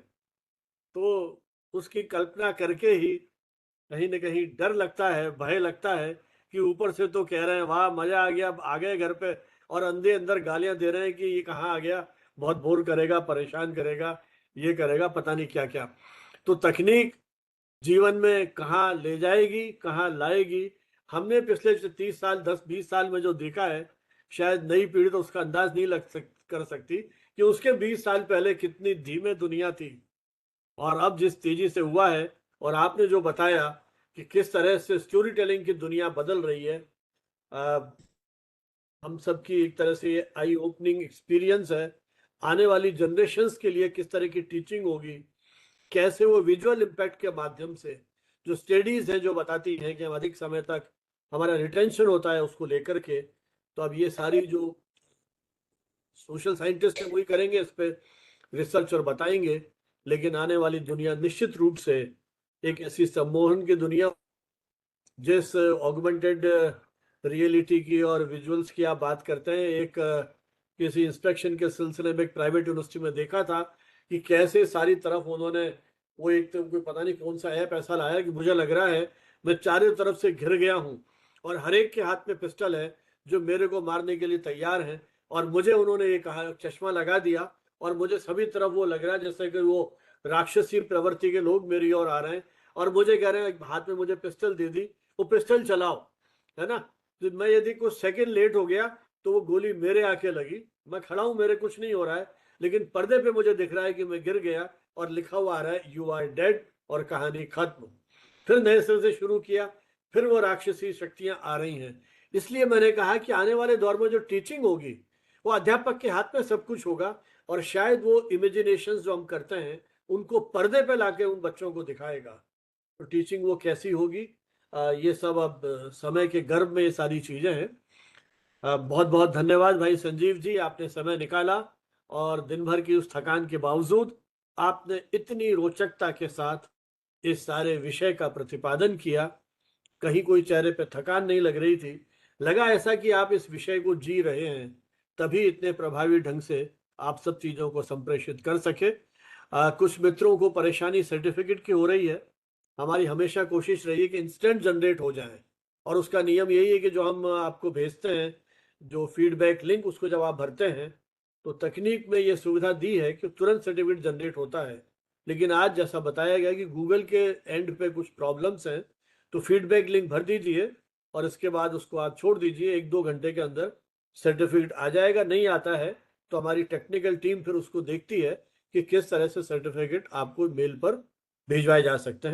तो उसकी कल्पना करके ही कहीं ना कहीं डर लगता है, भय लगता है कि ऊपर से तो कह रहे हैं वाह मजा आ गया, आ गए घर पे, और अंदर गालियां दे रहे हैं कि ये कहाँ आ गया, बहुत बोर करेगा, परेशान करेगा, ये करेगा, पता नहीं क्या क्या। तो तकनीक जीवन में कहाँ ले जाएगी, कहाँ लाएगी, हमने पिछले 30 साल 10-20 साल में जो देखा है, शायद नई पीढ़ी तो उसका अंदाज नहीं कर सकती कि उसके 20 साल पहले कितनी धीमे दुनिया थी और अब जिस तेजी से हुआ है। और आपने जो बताया कि किस तरह से स्टोरी टेलिंग की दुनिया बदल रही है, हम सब की एक तरह से ये आई ओपनिंग एक्सपीरियंस है। आने वाली जनरेशन्स के लिए किस तरह की टीचिंग होगी, कैसे वो विजुअल इम्पैक्ट के माध्यम से जो स्टडीज हैं जो बताती हैं कि हम अधिक समय तक हमारा रिटेंशन होता है उसको लेकर के। तो अब ये सारी जो सोशल साइंटिस्ट हैं वही करेंगे इस पे रिसर्च और बताएंगे। लेकिन आने वाली दुनिया निश्चित रूप से एक ऐसी सम्मोहन की दुनिया, जिस ऑगमेंटेड रियलिटी की और विजुअल्स की आप बात करते हैं। एक किसी इंस्पेक्शन के सिलसिले में एक प्राइवेट यूनिवर्सिटी में देखा था कि कैसे सारी तरफ उन्होंने वो एक तो कोई पता नहीं कौन सा ऐप ऐसा लाया कि मुझे लग रहा है मैं चारों तरफ से घिर गया हूँ और हर एक के हाथ में पिस्टल है जो मेरे को मारने के लिए तैयार है। और मुझे उन्होंने ये कहा, चश्मा लगा दिया और मुझे सभी तरफ वो लग रहा है जैसे कि वो राक्षसी प्रवृत्ति के लोग मेरी ओर आ रहे हैं और मुझे कह रहे हैं हाथ में मुझे पिस्टल दे दी, वो पिस्टल चलाओ, है ना। तो मैं यदि कुछ सेकंड लेट हो गया तो वो गोली मेरे आके लगी। मैं खड़ा हूं, मेरे कुछ नहीं हो रहा है, लेकिन पर्दे पे मुझे दिख रहा है कि मैं गिर गया और लिखा हुआ आ रहा है यू आर डेड और कहानी खत्म। फिर नए सिरे से शुरू किया, फिर वो राक्षसी शक्तियां आ रही हैं। इसलिए मैंने कहा कि आने वाले दौर में जो टीचिंग होगी वो अध्यापक के हाथ में सब कुछ होगा, और शायद वो इमेजिनेशन जो हम करते हैं उनको पर्दे पे लाके उन बच्चों को दिखाएगा। तो टीचिंग वो कैसी होगी, ये सब अब समय के गर्भ में ये सारी चीजें हैं। बहुत बहुत धन्यवाद भाई संजीव जी, आपने समय निकाला और दिन भर की उस थकान के बावजूद आपने इतनी रोचकता के साथ इस सारे विषय का प्रतिपादन किया। कहीं कोई चेहरे पे थकान नहीं लग रही थी, लगा ऐसा कि आप इस विषय को जी रहे हैं, तभी इतने प्रभावी ढंग से आप सब चीजों को संप्रेषित कर सके। कुछ मित्रों को परेशानी सर्टिफिकेट की हो रही है। हमारी हमेशा कोशिश रही है कि इंस्टेंट जनरेट हो जाए, और उसका नियम यही है कि जो हम आपको भेजते हैं जो फीडबैक लिंक, उसको जब आप भरते हैं तो तकनीक में ये सुविधा दी है कि तुरंत सर्टिफिकेट जनरेट होता है। लेकिन आज जैसा बताया गया कि गूगल के एंड पे कुछ प्रॉब्लम्स हैं, तो फीडबैक लिंक भर दीजिए और इसके बाद उसको आप छोड़ दीजिए, 1-2 घंटे के अंदर सर्टिफिकेट आ जाएगा। नहीं आता है तो हमारी टेक्निकल टीम फिर उसको देखती है कि किस तरह से सर्टिफिकेट आपको मेल पर भिजवाए जा सकते हैं।